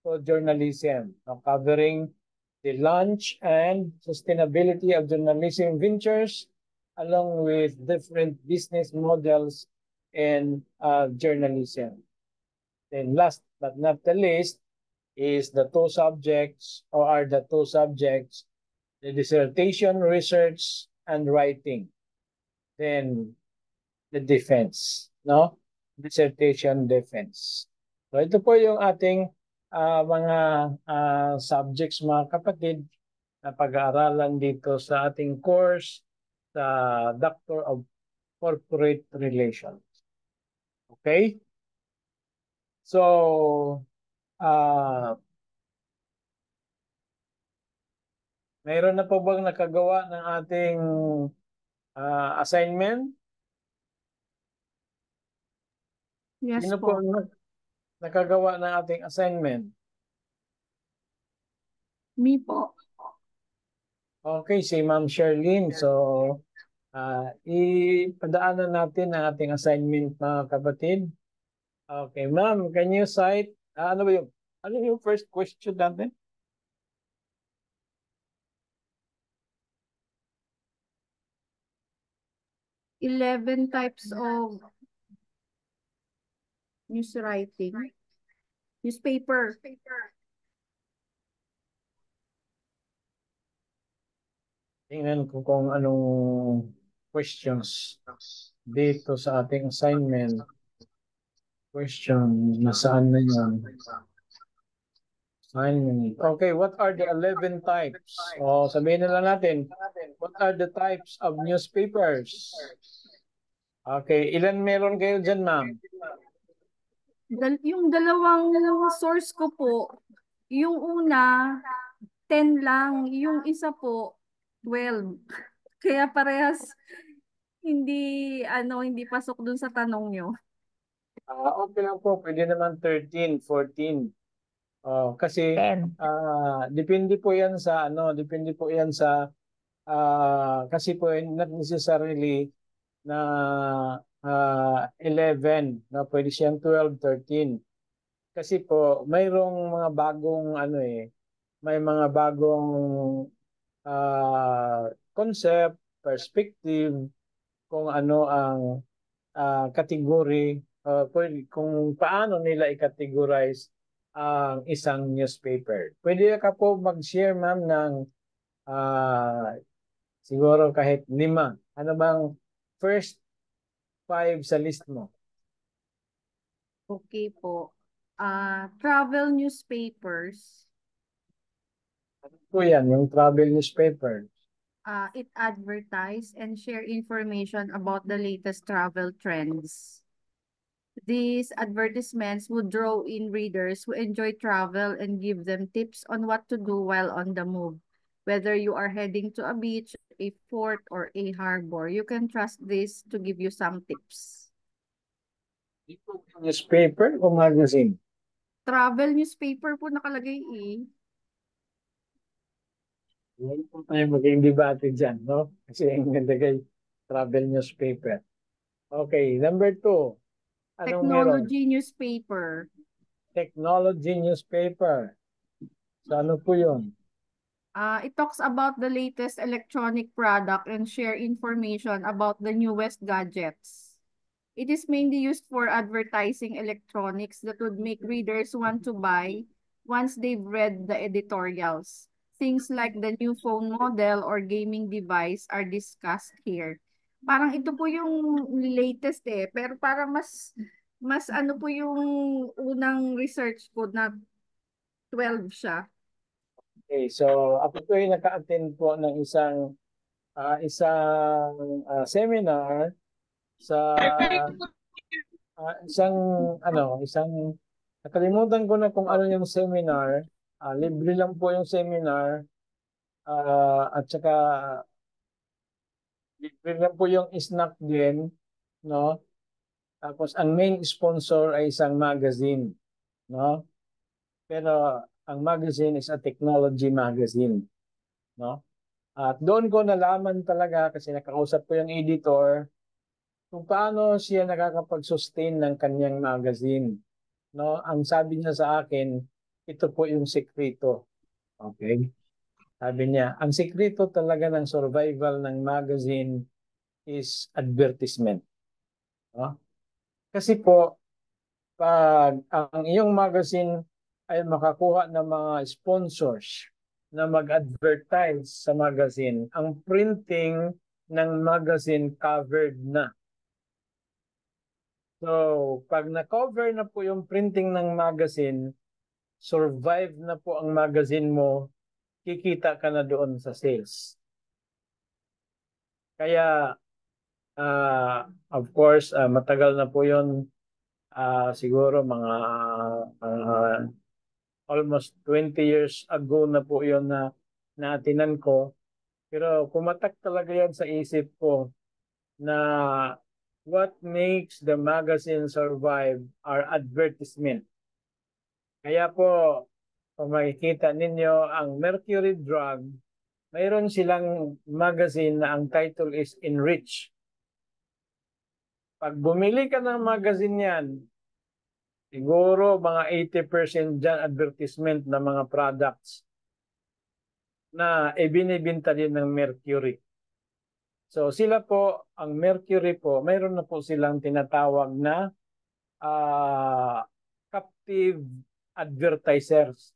to journalism, covering the launch and sustainability of journalism ventures, along with different business models in journalism. Then last but not the least is the 2 subjects, the dissertation, research, and writing. Then the defense, no? Dissertation defense. So ito po yung ating mga subjects mga kapatid na pag-aaralan dito sa ating course sa Doctor of corporate relations. Okay? So, mayroon na po bang nakagawa ng ating assignment? Yes Sino po po. ang nakagawa ng ating assignment? Me po. Okay, si Ma'am Sherlyn. So, ipadaanan natin ang ating assignment, mga kapatid. Okay, ma'am, can you cite, ano yung first question natin? Eleven types of news writing. Newspaper. Tingnan ko kung anong questions dito sa ating assignment. Question, nasaan na yan? Assignment. Okay, what are the 11 types? O, sabihin na lang natin, what are the types of newspapers? Okay, ilan meron kayo dyan, ma'am? Yung dalawang source ko po, yung una, 10 lang. Yung isa po, 12. Kaya parehas hindi pasok dun sa tanong nyo. Okay lang po, pwede naman 13, 14. Kasi 10. depende po yan sa kasi po not necessarily na 11, na pwede siyang 12, 13. Kasi po mayroong mga bagong may mga bagong concept, perspective kung ano ang category, kung paano nila i-categorize ang isang newspaper. Pwede ka po mag-share, ma'am, ng siguro kahit 5. Ano bang first 5 sa list mo? Okay po. Travel newspapers. Ano po yan, yung travel newspaper? It advertise and share information about the latest travel trends. These advertisements would draw in readers who enjoy travel and give them tips on what to do while on the move. Whether you are heading to a beach, a fort, or a harbor, you can trust this to give you some tips. Newspaper o magazine? Travel newspaper po nakalagay eh. Hindi po tayo maging debate dyan, no? Kasi ang nilagay travel newspaper. Okay, number 2. Anong meron? Technology newspaper. Technology newspaper. So ano po yun? It talks about the latest electronic product and share information about the newest gadgets. It is mainly used for advertising electronics that would make readers want to buy once they've read the editorials. Things like the new phone model or gaming device are discussed here. Parang ito po yung latest eh, pero parang mas ano po yung unang research ko na 12 siya. Okay, so ako po ay naka-attend po ng isang seminar sa isang nakalimutan ko na kung ano yung seminar. Libre lang po yung seminar, at saka libre lang po yung snack din, no? Tapos ang main sponsor ay isang magazine, no? Pero ang magazine is a technology magazine, no? At doon ko nalaman talaga kasi nakausap ko yung editor kung paano siya nakakapag-sustain ng kanyang magazine, no? Ang sabi niya sa akin, ito po yung sekreto. Okay? Sabi niya, ang sekreto talaga ng survival ng magazine is advertisement. No? Kasi po, pag ang iyong magazine ay makakuha ng mga sponsors na mag-advertise sa magazine, ang printing ng magazine covered na. So, pag na-cover na po yung printing ng magazine, survive na po ang magazine mo, kikita ka na doon sa sales. Kaya, Of course, matagal na po yun. Siguro mga almost 20 years ago na po yun na naatinan ko. Pero pumatak talaga yan sa isip ko na what makes the magazine survive are advertisement. Kaya po, kung makikita ninyo ang Mercury Drug, mayroon silang magazine na ang title is Enrich. Pag bumili ka ng magazine yan, siguro mga 80% dyan advertisement ng mga products na ibinibinta din ng Mercury. So sila po, ang Mercury po, mayroon na po silang tinatawag na captive advertisers.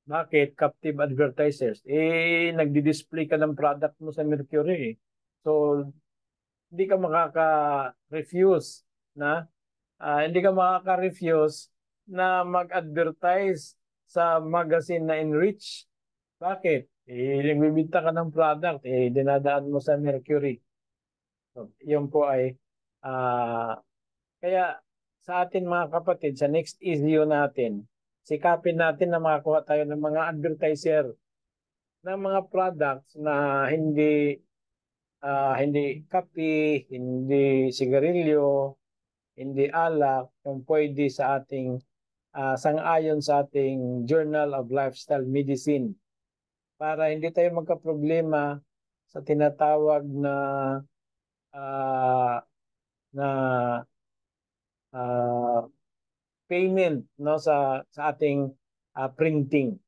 Bakit captive advertisers? Nagdi-display ka ng product mo sa Mercury. So hindi ka makaka-refuse na mag-advertise sa magazine na Enrich. Bakit? Nagbibinta ka ng product, dinadaan mo sa Mercury. So, yun po ay kaya sa atin mga kapatid, sa next issue natin, sikapin natin na makakuha tayo ng mga advertiser ng mga products na hindi kape, hindi sigarilyo, hindi alak, kung pwede sa ating sang-ayon sa ating Journal of Lifestyle Medicine para hindi tayo magka-problema sa tinatawag na na payment no sa ating printing.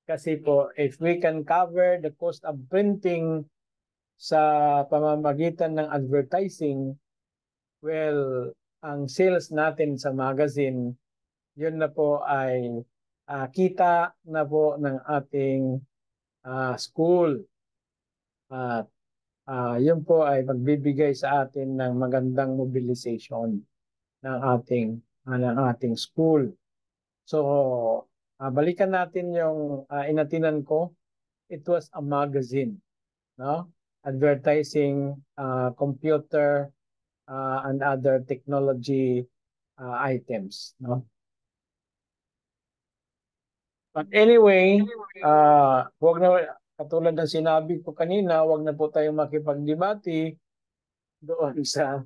Kasi po if we can cover the cost of printing sa pamamagitan ng advertising, well, ang sales natin sa magazine, yun na po ay kita na po ng ating school. At yun po ay magbibigay sa atin ng magandang mobilization ng ating school. So, balikan natin yung inatinan ko. It was a magazine, no? Advertising computer and other technology items, no? But anyway, wag na, katulad ng sinabi ko kanina, wag na po tayong makipagdebate doon sa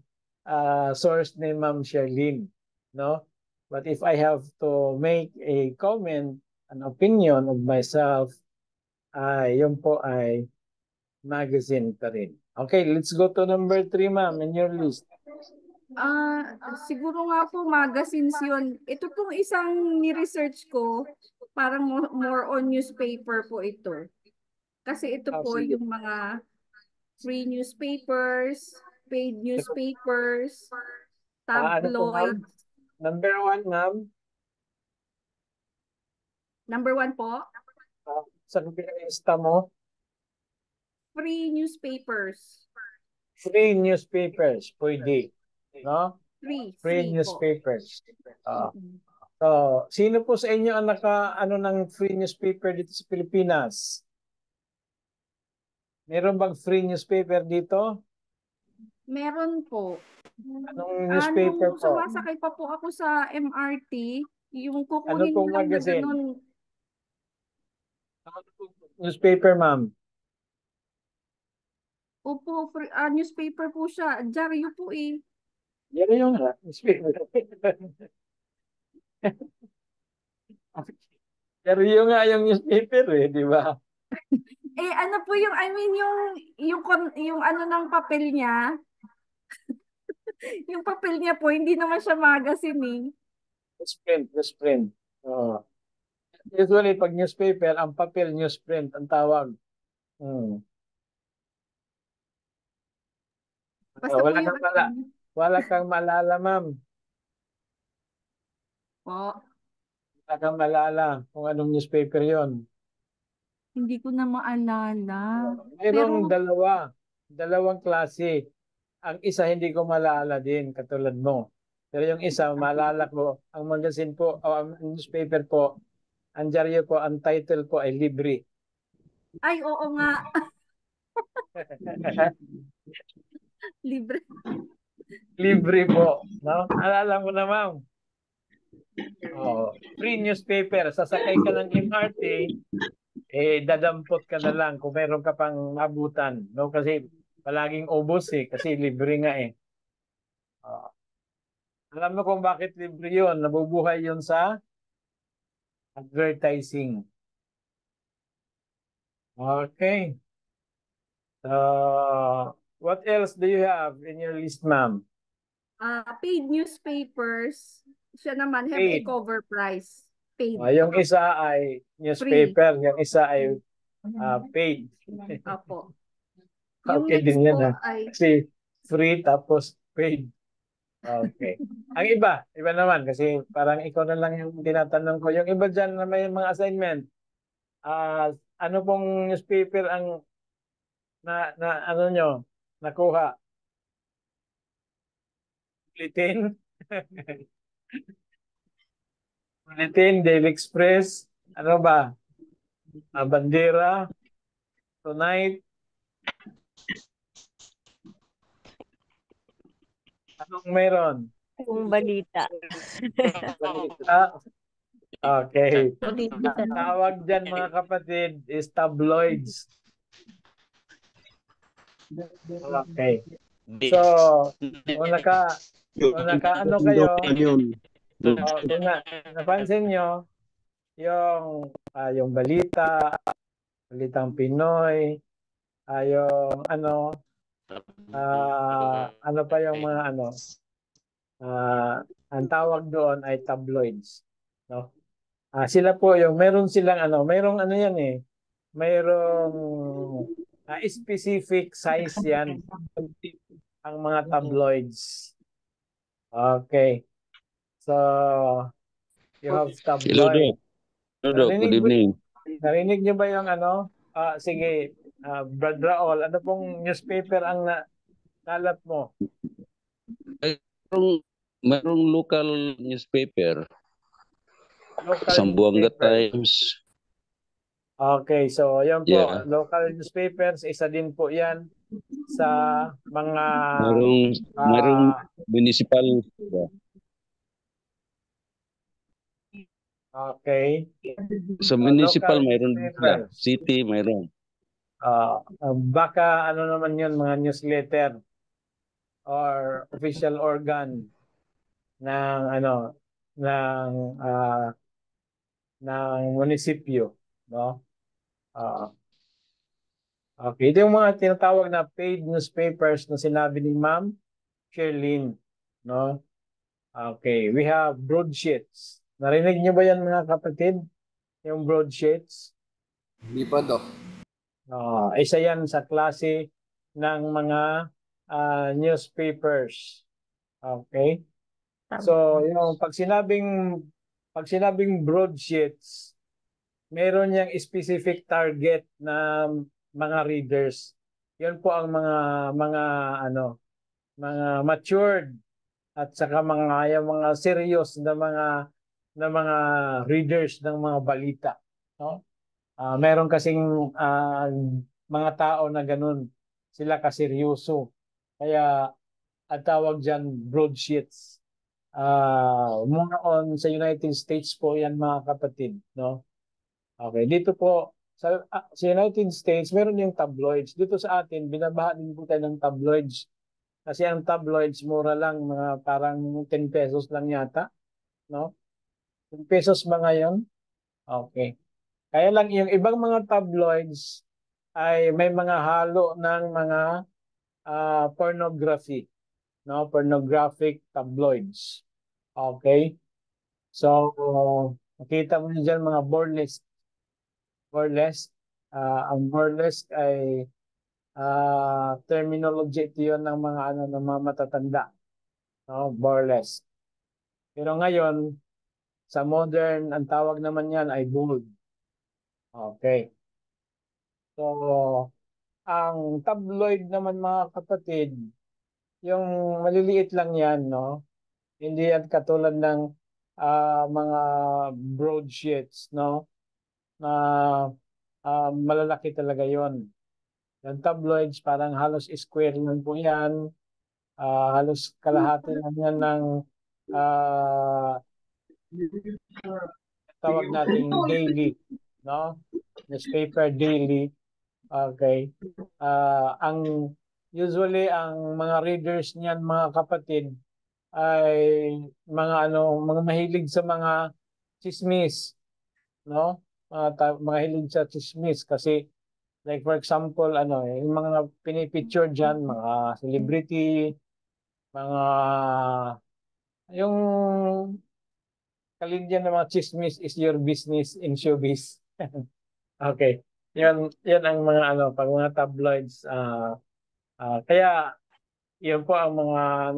source ni Ma'am Sherlyn, no? But if I have to make a comment, an opinion of myself, yun po ay magazine pa rin. Okay, let's go to number 3, ma'am, in your list. Siguro nga po magazines yun. Ito pong isang ni-research ko, parang more on newspaper po ito. Kasi ito po Sige. yung mga free newspapers, paid newspapers, Ano po, ma'am? tabloids. Number 1, ma'am. Number 1 po, Sa lista mo, free newspapers. free newspapers, pwede. No? Free Free po. newspapers. Mm-mm. So, sino po sa inyo ang ano ng free newspaper dito sa Pilipinas? Meron bang free newspaper dito? Meron po. Anong newspaper Nung po? sumasakay pa po ako sa MRT, yung Ano kukunin pong mo lang na magazine? ganun, Ano pong newspaper, ma'am? opo, newspaper po siya. Diaryo po eh. Yan yung newspaper. Pero yung nga yung newspaper di ba? Ano po yung, I mean, yung ano ng papel niya, yung papel niya po, hindi naman siya magazine eh. Newsprint. Usually, pag newspaper, ang papel newsprint ang tawag. Basta po yung, Wala kang maalala, ma'am. po, Wala kang maalala kung anong newspaper yon. hindi ko na maalala. Mayroong dalawang klase. Ang isa hindi ko maalala din, katulad mo. Pero yung isa, maalala ko, ang magazine po, o ang newspaper po, ang diaryo po, ang title po ay Libre. Ay, oo nga. Libre. Libre po, no? Alala mo na, ma'am. Oh, free newspaper. Sasakay ka ng MRT, dadampot ka na lang kung meron ka pang mabutan, no? Kasi palaging ubos kasi libre nga Oh. Alam mo kung bakit libre 'yon? Nabubuhay 'yon sa advertising. Okay. What else do you have in your list, ma'am? Paid newspapers, siya naman have a Paid. cover price. Paid. Yung isa ay newspaper, yung isa ay paid. Opo. Yung Okay next din yan po ha. ay Kasi free tapos paid. Okay. Ang iba naman kasi parang ikaw na lang yung tinatanong ko. Yung iba dyan na may mga assignment, ano pong newspaper ang ano nyo, nakuha? Bulletin? Bulletin, Daily Express, ano ba? Bandera, Tonight, anong meron? Kung balita. Balita. Okay. Balita. Ang tawag dyan mga kapatid is tabloids. Okay. So, kung ano kayo, kung napansin nyo, yung balitang Pinoy, yung ano pa yung mga ang tawag doon ay tabloids, no? Sila po yung merong yan mayroong specific size yan ang mga tabloids. Okay. So, you have Hello, tabloid. Doc. Hello, Doc. Good evening. Narinig niyo ba yung sige, Brad Raol, ano pong newspaper ang nalat mo? Mayroong local newspaper, Local Zamboanga newspaper. Times. Okay, so yan po, Yeah. local newspapers, isa din po yan sa mga Mayroong municipal. okay. Sa municipal, Local mayroon newspapers. sila. City, mayroon. Baka ano naman yun, mga newsletter or official organ ng ng munisipyo, no? Okay, ito yung mga tinatawag na paid newspapers na sinabi ni Ma'am Sherlyn, no? Okay, we have broadsheets. Narinig niyo ba yan mga kapatid? Yung broadsheets? Hindi pa, Doc. Isa yan sa klase ng mga newspapers. Okay? So, yung pag sinabing broadsheets, meron yang specific target na mga readers. Yun po ang mga matured at saka yung mga serious na mga readers ng mga balita, no? Meron kasing mga tao na ganun, sila kaseryoso. Kaya ang tawag diyan broadsheets. More on sa United States po yan mga kapatid, no? Okay, dito po sa United States meron yung tabloids. Dito sa atin binabaha din po tayo ng tabloids. Kasi ang tabloids mura lang, mga parang 10 pesos lang yata, no? 10 pesos ba ngayon? Okay. Kaya lang yung ibang mga tabloids ay may mga halo ng mga pornography, no? Pornographic tabloids. Okay? So, makita mo diyan mga burlesque. Burlesque. Ang burlesque ay terminology ito yun ng mga ng mga matatanda, no? Burlesque. Pero ngayon sa modern ang tawag naman yan ay bold. Okay. So ang tabloid naman mga kapatid, yung maliliit lang yan, no? Hindi yan katulad ng mga broadsheets, no? Na malalaki talaga yon. Yung tabloids parang halos square lang po yan. Halos kalahati na yan ng ah, tawag nating daily, no? Newspaper daily. Okay. Ang usually ang mga readers niyan mga kapatid ay mga mahilig sa mga chismis, no? Mga hilig sa chismis kasi like for example yung mga pinipicture diyan mga celebrity, mga yung kaligyan ng mga chismis is your business in showbiz. Okay. Yan ang mga pag mga tabloids kaya yun po ang mga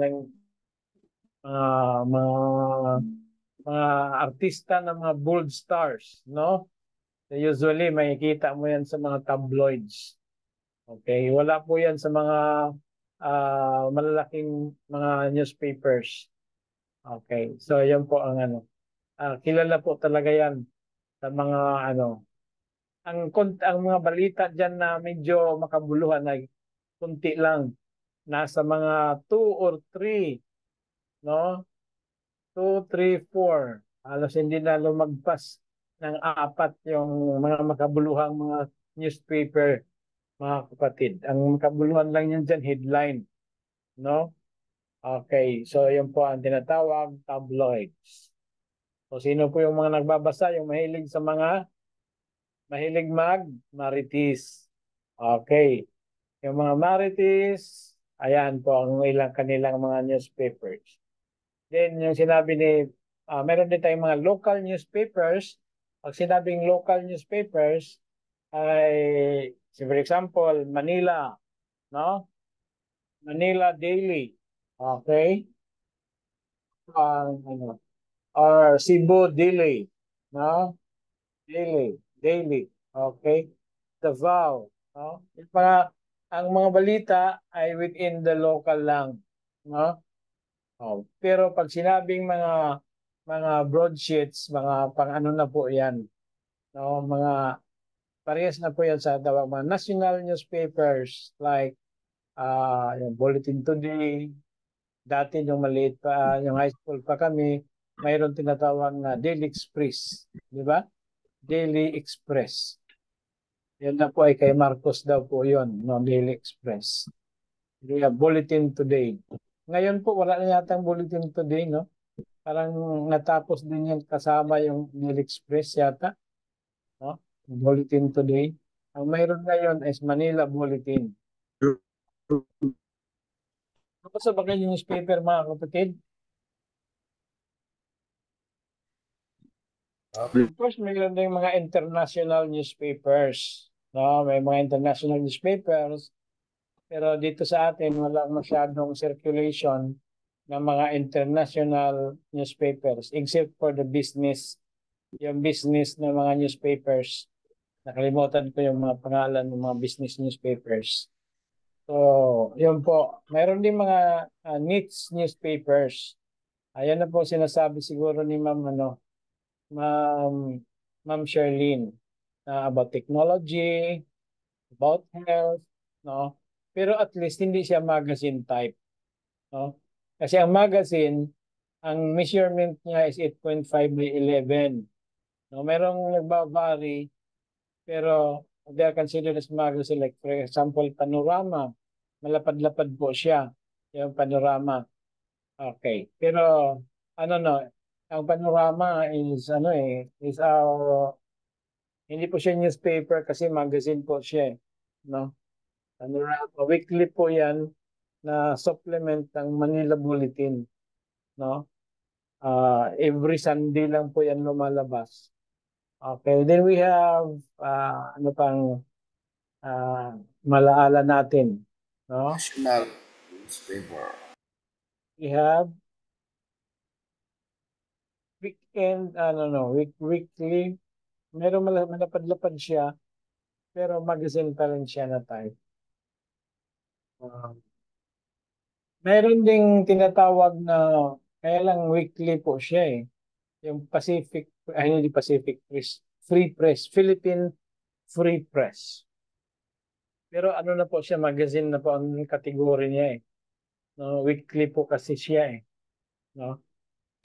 mga artista ng mga bold stars, no? So usually makikita mo yan sa mga tabloids. Okay, wala po yan sa mga malalaking mga newspapers. Okay, so yan po ang kilala po talaga yan sa mga ang mga balita diyan na medyo makabuluhan ay kunti lang. Nasa mga 2 or 3, no? 2, 3, 4. Halos hindi na lumagpas ng 4 yung mga makabuluhang mga newspaper, mga kapatid. Ang makabuluhan lang yan dyan, headline, no? Okay, so yun po ang tinatawag tabloids. So sino po yung mga nagbabasa, yung mahilig marites. Okay. Yung mga marites, ayan po ang ilang kanilang mga newspapers. Then yung sinabi meron din tayong mga local newspapers. Pag sinabing local newspapers, ay, for example, Manila, no? Manila Daily. Okay? Or Cebu Daily, no? Daily. Okay? Davao, no? Ang mga balita ay within the local lang, no? Pero pag sinabing mga broadsheets, mga pang-ano na po 'yan, no? Mga parehas na po 'yan sa tawag mga national newspapers like yung Bulletin Today, dati yung maliit pa, yung high school pa kami, mayroon tinatawag na Daily Express, di ba? Daily Express. Yan na po ay kay Marcos daw po 'yon, no? Daily Express. We have Bulletin Today. Ngayon po wala na yata ang Bulletin Today, no? Parang natapos din yan kasama yung Daily Express yata, no? Bulletin Today. Ang mayroon ngayon is Manila Bulletin. Tapos sa bagay yung newspaper, mga kapatid, of course, mayroon din mga international newspapers. No? May mga international newspapers. Pero dito sa atin, walang masyadong circulation ng mga international newspapers except for the business. Yung business ng mga newspapers. Nakalimutan ko yung mga pangalan ng mga business newspapers. So, yun po. Mayroon din mga niche newspapers. Ayan na po sinasabi siguro ni Ma'am Sherlyn about technology, about health, no? Pero at least hindi siya magazine type, no? Kasi ang magazine, ang measurement niya is 8.5 by 11. No, merong nagba-vary pero they are considered as magazine like for example Panorama. Malapad-lapad po siya, yung Panorama. Okay. Pero ang Panorama is hindi po siya newspaper kasi magazine po siya, no? Panorama weekly po 'yan na supplement ng Manila Bulletin, no? Every Sunday lang po 'yan lumalabas. Okay, then we have ano pang malaala natin, no? National newspaper. We have weekend, weekly. Meron malapad-lapad siya, pero magazine pa rin siya na type. Meron ding tinatawag na, kaya lang weekly po siya eh. Yung hindi Pacific Press, Free Press, Philippine Free Press. Pero ano na po siya, magazine na po ang kategory niya eh. No? Weekly po kasi siya eh. No?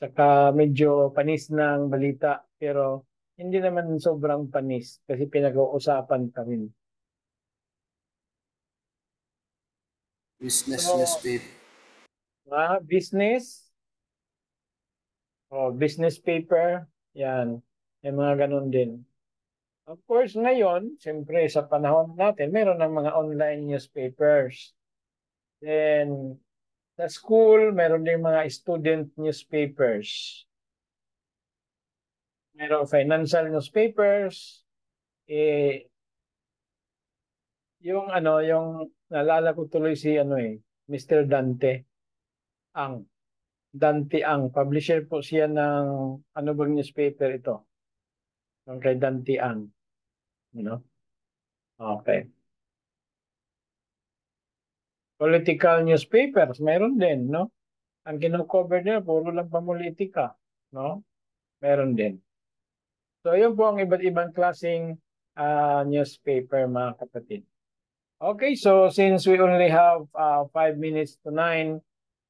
Tsaka medyo panis ng balita pero hindi naman sobrang panis kasi pinag-uusapan pa rin. Business So, newspaper. business, business paper, yan. May mga ganun din. Of course, ngayon, siyempre sa panahon natin, meron ng mga online newspapers. Then, sa school, meron din mga student newspapers. Meron financial newspapers. Yung naalala ko tuloy si Mr. Dante Ang. Dante Ang. Publisher po siya ng bang newspaper ito? Yung kay Dante Ang. Okay. Political newspapers, meron din, no? Ang kino-cover nila, puro lang pamulitika, no? Meron din. So, yun po ang iba't ibang klaseng newspaper, mga kapatid. Okay, so since we only have 5 minutes to 9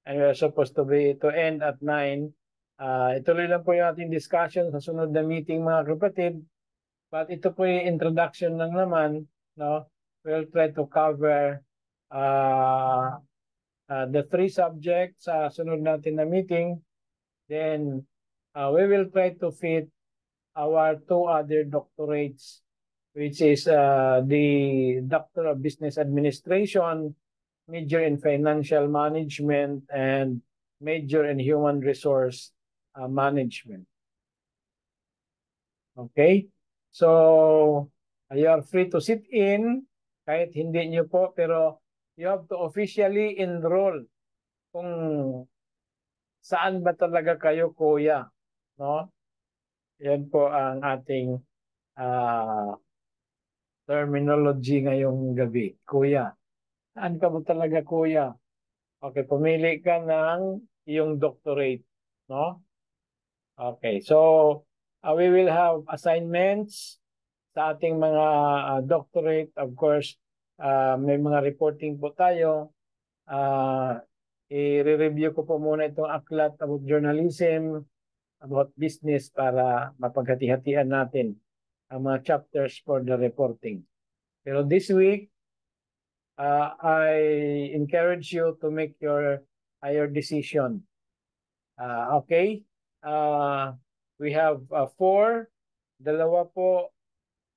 and we're supposed to end at 9, ituloy lang po yung ating discussion sa sunod na meeting, mga kapatid. But ito po yung introduction lang naman, no? We'll try to cover the 3 subjects sa sunod natin na meeting. Then, we will try to fit our 2 other doctorates, which is the Doctor of Business Administration, major in Financial Management, and major in Human Resource Management. Okay? So, you are free to sit in, kahit hindi nyo po, pero you have to officially enroll kung saan ba talaga kayo kuya. No? Yan po ang ating terminology ngayong gabi. Kuya. Saan ka ba talaga kuya? Okay, pumili ka ng iyong doctorate. No? Okay, so we will have assignments sa ating mga doctorate. Of course, may mga reporting po tayo. I-review ko po muna itong aklat about journalism, about business para mapaghati-hatian natin ang mga chapters for the reporting. Pero this week, I encourage you to make your decision. Okay? We have 4. Dalawa po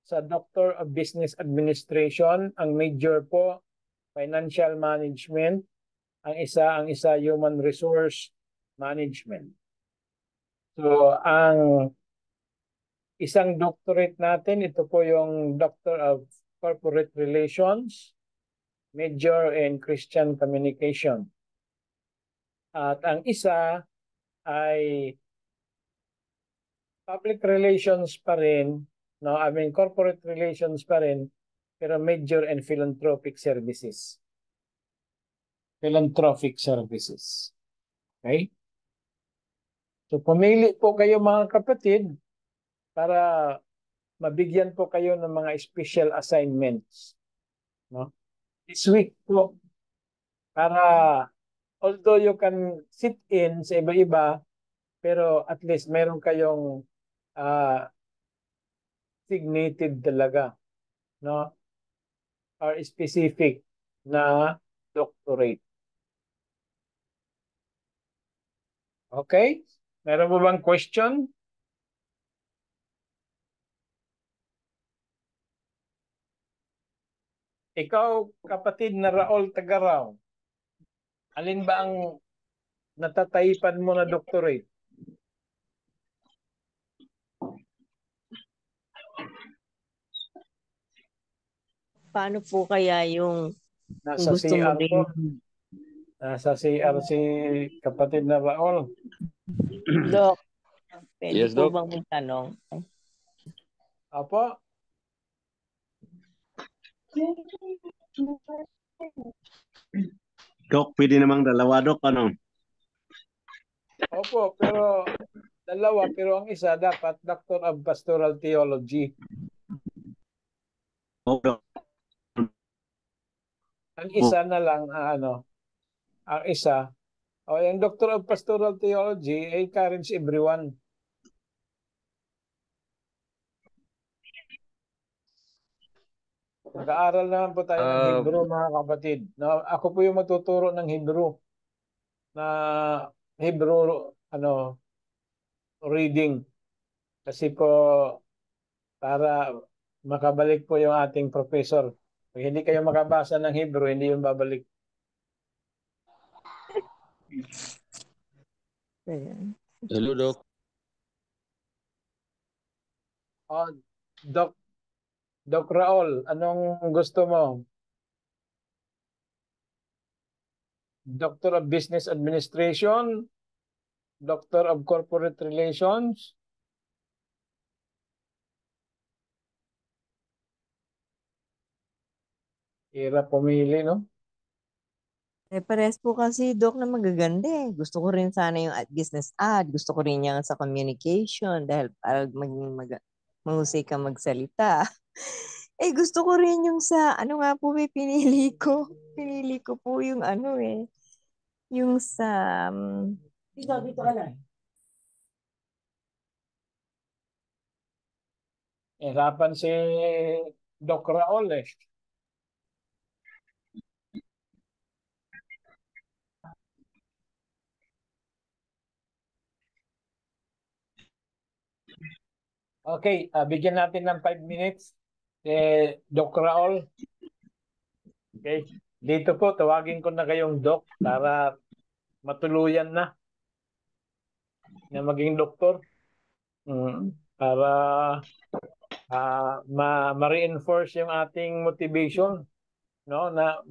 sa Doctor of Business Administration. Ang major po, Financial Management. Ang isa Human Resource Management. So, ang isang doctorate natin, ito po yung Doctor of Corporate Relations, major in Christian Communication. At ang isa ay public relations pa rin, no? I mean corporate relations pa rin, pero major in philanthropic services. Philanthropic services. Okay? So pumili po kayo, mga kapatid, para mabigyan po kayo ng mga special assignments. No? This week po, para although you can sit in sa iba-iba, pero at least meron kayong designated talaga, no? Or specific na doctorate. Okay? Meron mo bang question? Ikaw, kapatid na Raul Tagaraw, alin ba ang natataypan mo na doctorate? Paano po kaya yung Nasa gusto mo CR po. rin? Nasa CR si kapatid na Raul. Doc, pwede Yes, po Doc. bang may tanong? Apo? Dok, pwede namang dalawa, Dok, ano? Opo, pero dalawa, pero ang isa dapat Doctor of Pastoral Theology. Oh, Dok. Ang isa na lang Ang isa, o yung Doctor of Pastoral Theology, encourage everyone. Mag-aaral naman po tayo ng Hebrew, mga kapatid. No, ako po yung matuturo ng Hebrew na Hebrew reading. Kasi po para makabalik po yung ating professor. Pag hindi kayo makabasa ng Hebrew, hindi yung babalik. Ayan. Hello, Doc. Oh, Doc Raul, anong gusto mo? Doctor of Business Administration, Doctor of Corporate Relations, hirap pumili, no? Parehas po kasi, Doc, na magaganda eh. Gusto ko rin sana yung business ad. Gusto ko rin yung sa communication dahil para maging mahusay ka magsalita. Gusto ko rin yung sa, ano nga po may pinili ko. Pinili ko po yung yung sa, dito ka na. Hirapan si Doc Raul eh. Okay, bigyan natin ng 5 minutes. Doc Raul. Okay. Dito po, tawagin ko na kayong Doc para matuluyan na maging doktor. Para ma-reinforce yung ating motivation, no? Na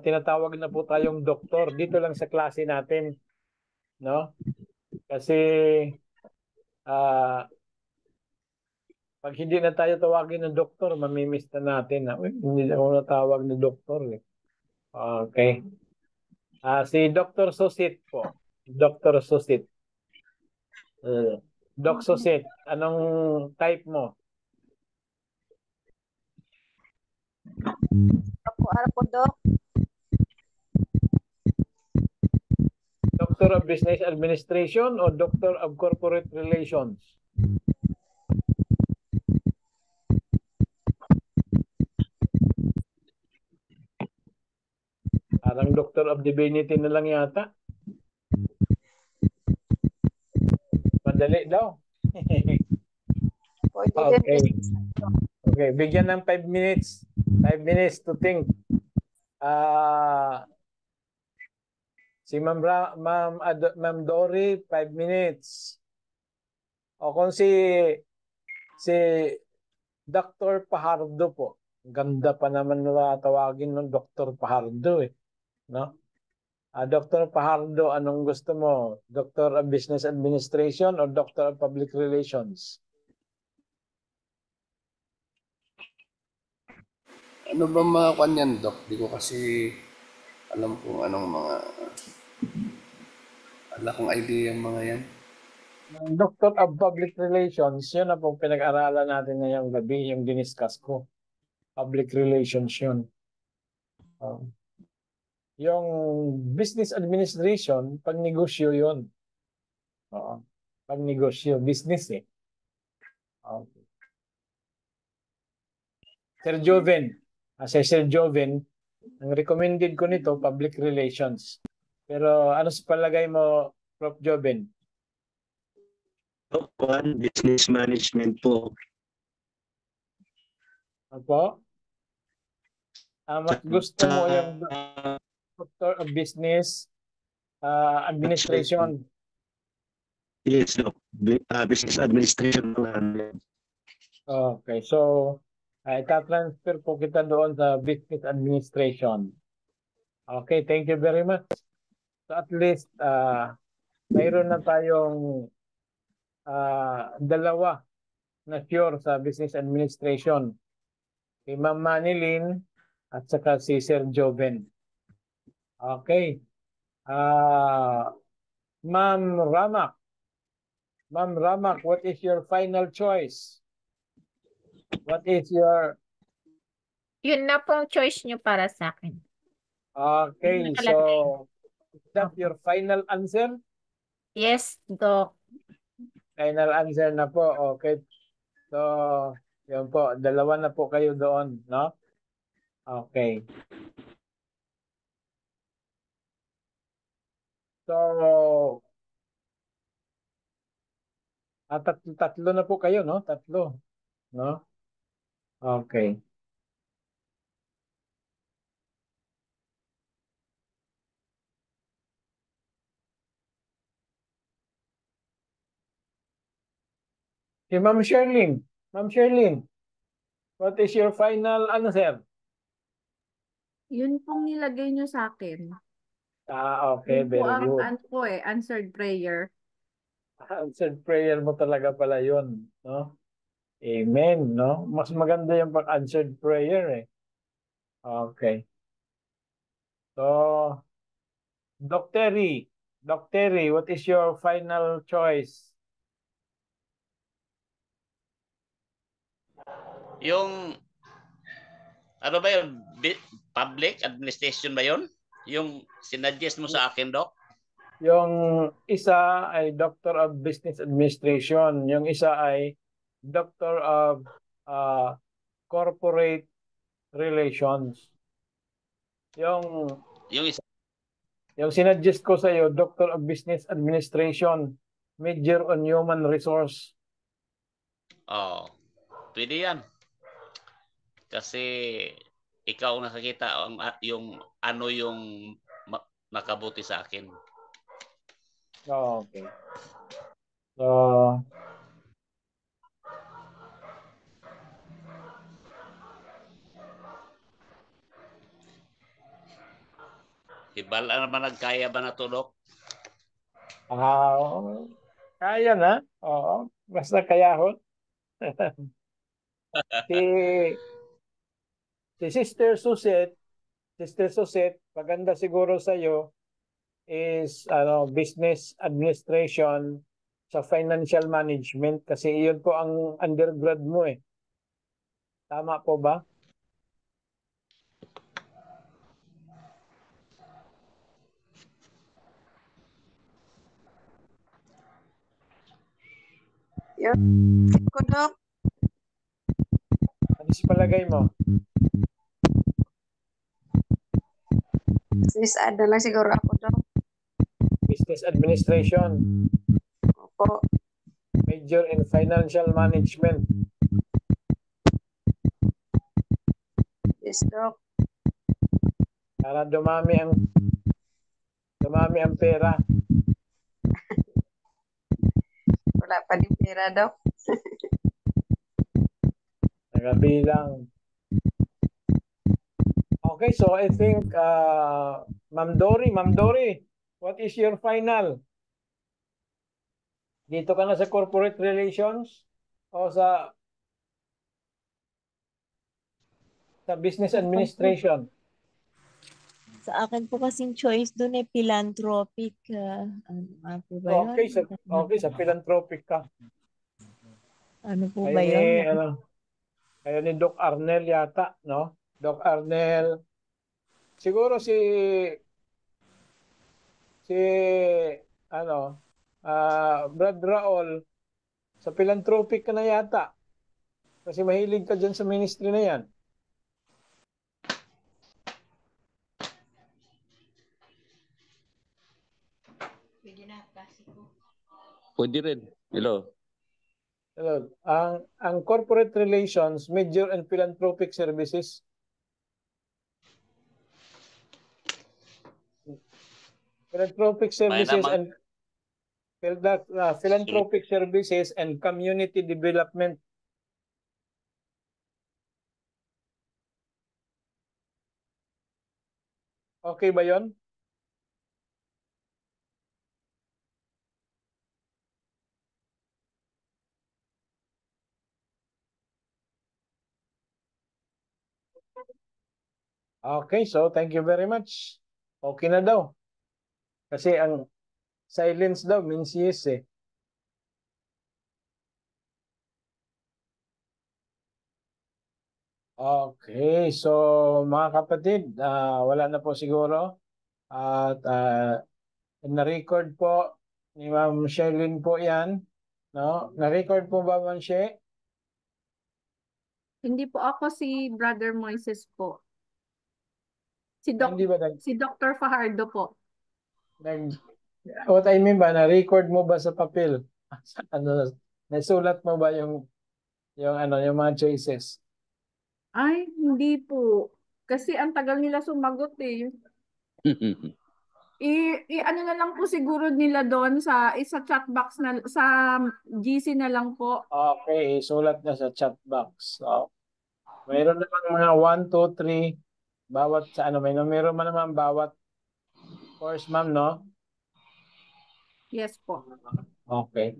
tinatawag na po tayong doktor dito lang sa klase natin, no? Kasi pag hindi na tayo tawagin ng doktor, mamimiss na natin. Hindi ako natawag na doktor. Okay. Si Dr. Susit po. Dr. Susit. Doc Susit, anong type mo? Araw po, Doc. Doctor of Business Administration o Doctor of Corporate Relations? Parang Doctor of Divinity na lang yata. Madali daw. Okay. Okay, bigyan ng 5 minutes. 5 minutes to think. Si Ma'am Dory, 5 minutes. O kung si Dr. Pahardo po. Ganda pa naman na tawagin ng Dr. Pahardo eh. No? Dr. Pahardo, anong gusto mo? Doctor of Business Administration or Doctor of Public Relations? Ano ba mga kanyan, Doc? Di ko kasi alam kung anong mga... Wala kong idea yung mga yan. Doctor of Public Relations, yun na pong pinag-aralan natin ngayong gabi, yung diniscuss ko. Public Relations yun. Yung Business Administration, pag-negosyo yun. Pag-negosyo, business eh. Okay. Sir Joven, Sir Joven, ang recommended ko nito, Public Relations. Pero ano sa palagay mo, Prof. Joven? Business management po. Opo? Mas gusto mo yung Doctor of Business Administration? Yes, Doc. Business administration. Okay, so ita-transfer po kita doon sa Business Administration. Okay, thank you very much. So at least mayroon na tayong dalawa na sure sa Business Administration. Si Ma'am Manilyn at saka si Sir Joven. Okay. Ma'am Ramak. Ma'am Ramak, what is your final choice? What is your... Yun na pong choice nyo para sa akin. Okay, Nakalagay. so is that Opo. your final answer? Yes, Doc. Final answer na po. Okay. So, yun po. Dalawa na po kayo doon, no? Okay. So, tatlo na po kayo, no? Tatlo, no? Okay. Si Ma'am Sherlyn. Ma'am Sherlyn, what is your final answer? Yun pong nilagay nyo sa akin. Okay. Yun po Very ang good. ano po answered prayer. Answered prayer mo talaga pala yun, no? Amen, no? Mas maganda yung pag-answered prayer, eh. Okay. So, Doc Terry, what is your final choice? Yung, ano ba yun? Public administration ba yun? Yung sinuggest mo sa akin, Doc? Yung isa ay Doctor of Business Administration, yung isa ay Doctor of Corporate Relations. Yung Yung isa. yung sinuggest ko sa iyo, Doctor of Business Administration, major on human resource. Oh, pwede yan. Kasi ikaw nakakita yung ano yung nakabuti sa akin. Okay. So, Ibala naman nagkaya ba na to, Doc? kaya na. Oo, basta kayahon. si si Sister Suset, maganda siguro sa iyo is business administration sa financial management kasi iyon po ang undergrad mo eh. Tama po ba? Ko, Doc. Ano si palagay mo? Business ad na lang siguro ako, Doc. Business administration, Opo. major in financial management. Yes, Doc. Para dumami ang pera. Wala pa din pera, Doc. Nagabilang. Okay, so I think Ma'am Dory, what is your final? Dito ka na sa corporate relations o sa business administration? Sa akin po kasing choice doon ay philanthropic. Ano po ba yun? Okay, sa philanthropic ka. Ano po Kayo ba ni, yun? kayo ni Doc Arnel yata, no? Doc Arnel. Siguro si Brad Raol, sa philanthropic ka na yata. Kasi mahilig ka dyan sa ministry na yan. Pwede rin. Hello. Hello. Ang corporate relations, major in philanthropic services. Philanthropic services naman. and philanthropic services and community development. Okay ba 'yon? Okay, so thank you very much. Okay na daw. Kasi ang silence daw means yes eh. Okay, so mga kapatid, wala na po siguro. At na-record po ni Ma'am Sherlyn po yan. No? Na-record po ba, Ma'am She? Hindi po ako, si Brother Moises po. Hindi ba Si Dr. Fajardo po. what I mean ba, na-record mo ba sa papel? Ano, nasulat mo ba yung yung mga choices? Ay, hindi po. Kasi ang tagal nila sumagot eh. Ano na lang po siguro nila doon sa chat box na sa GC na lang po. Okay, sulat na sa chat box. So, mayroon namang mga 1, 2, 3 bawat sa ano, may numero man naman bawat course, ma'am, no? Yes po. Okay.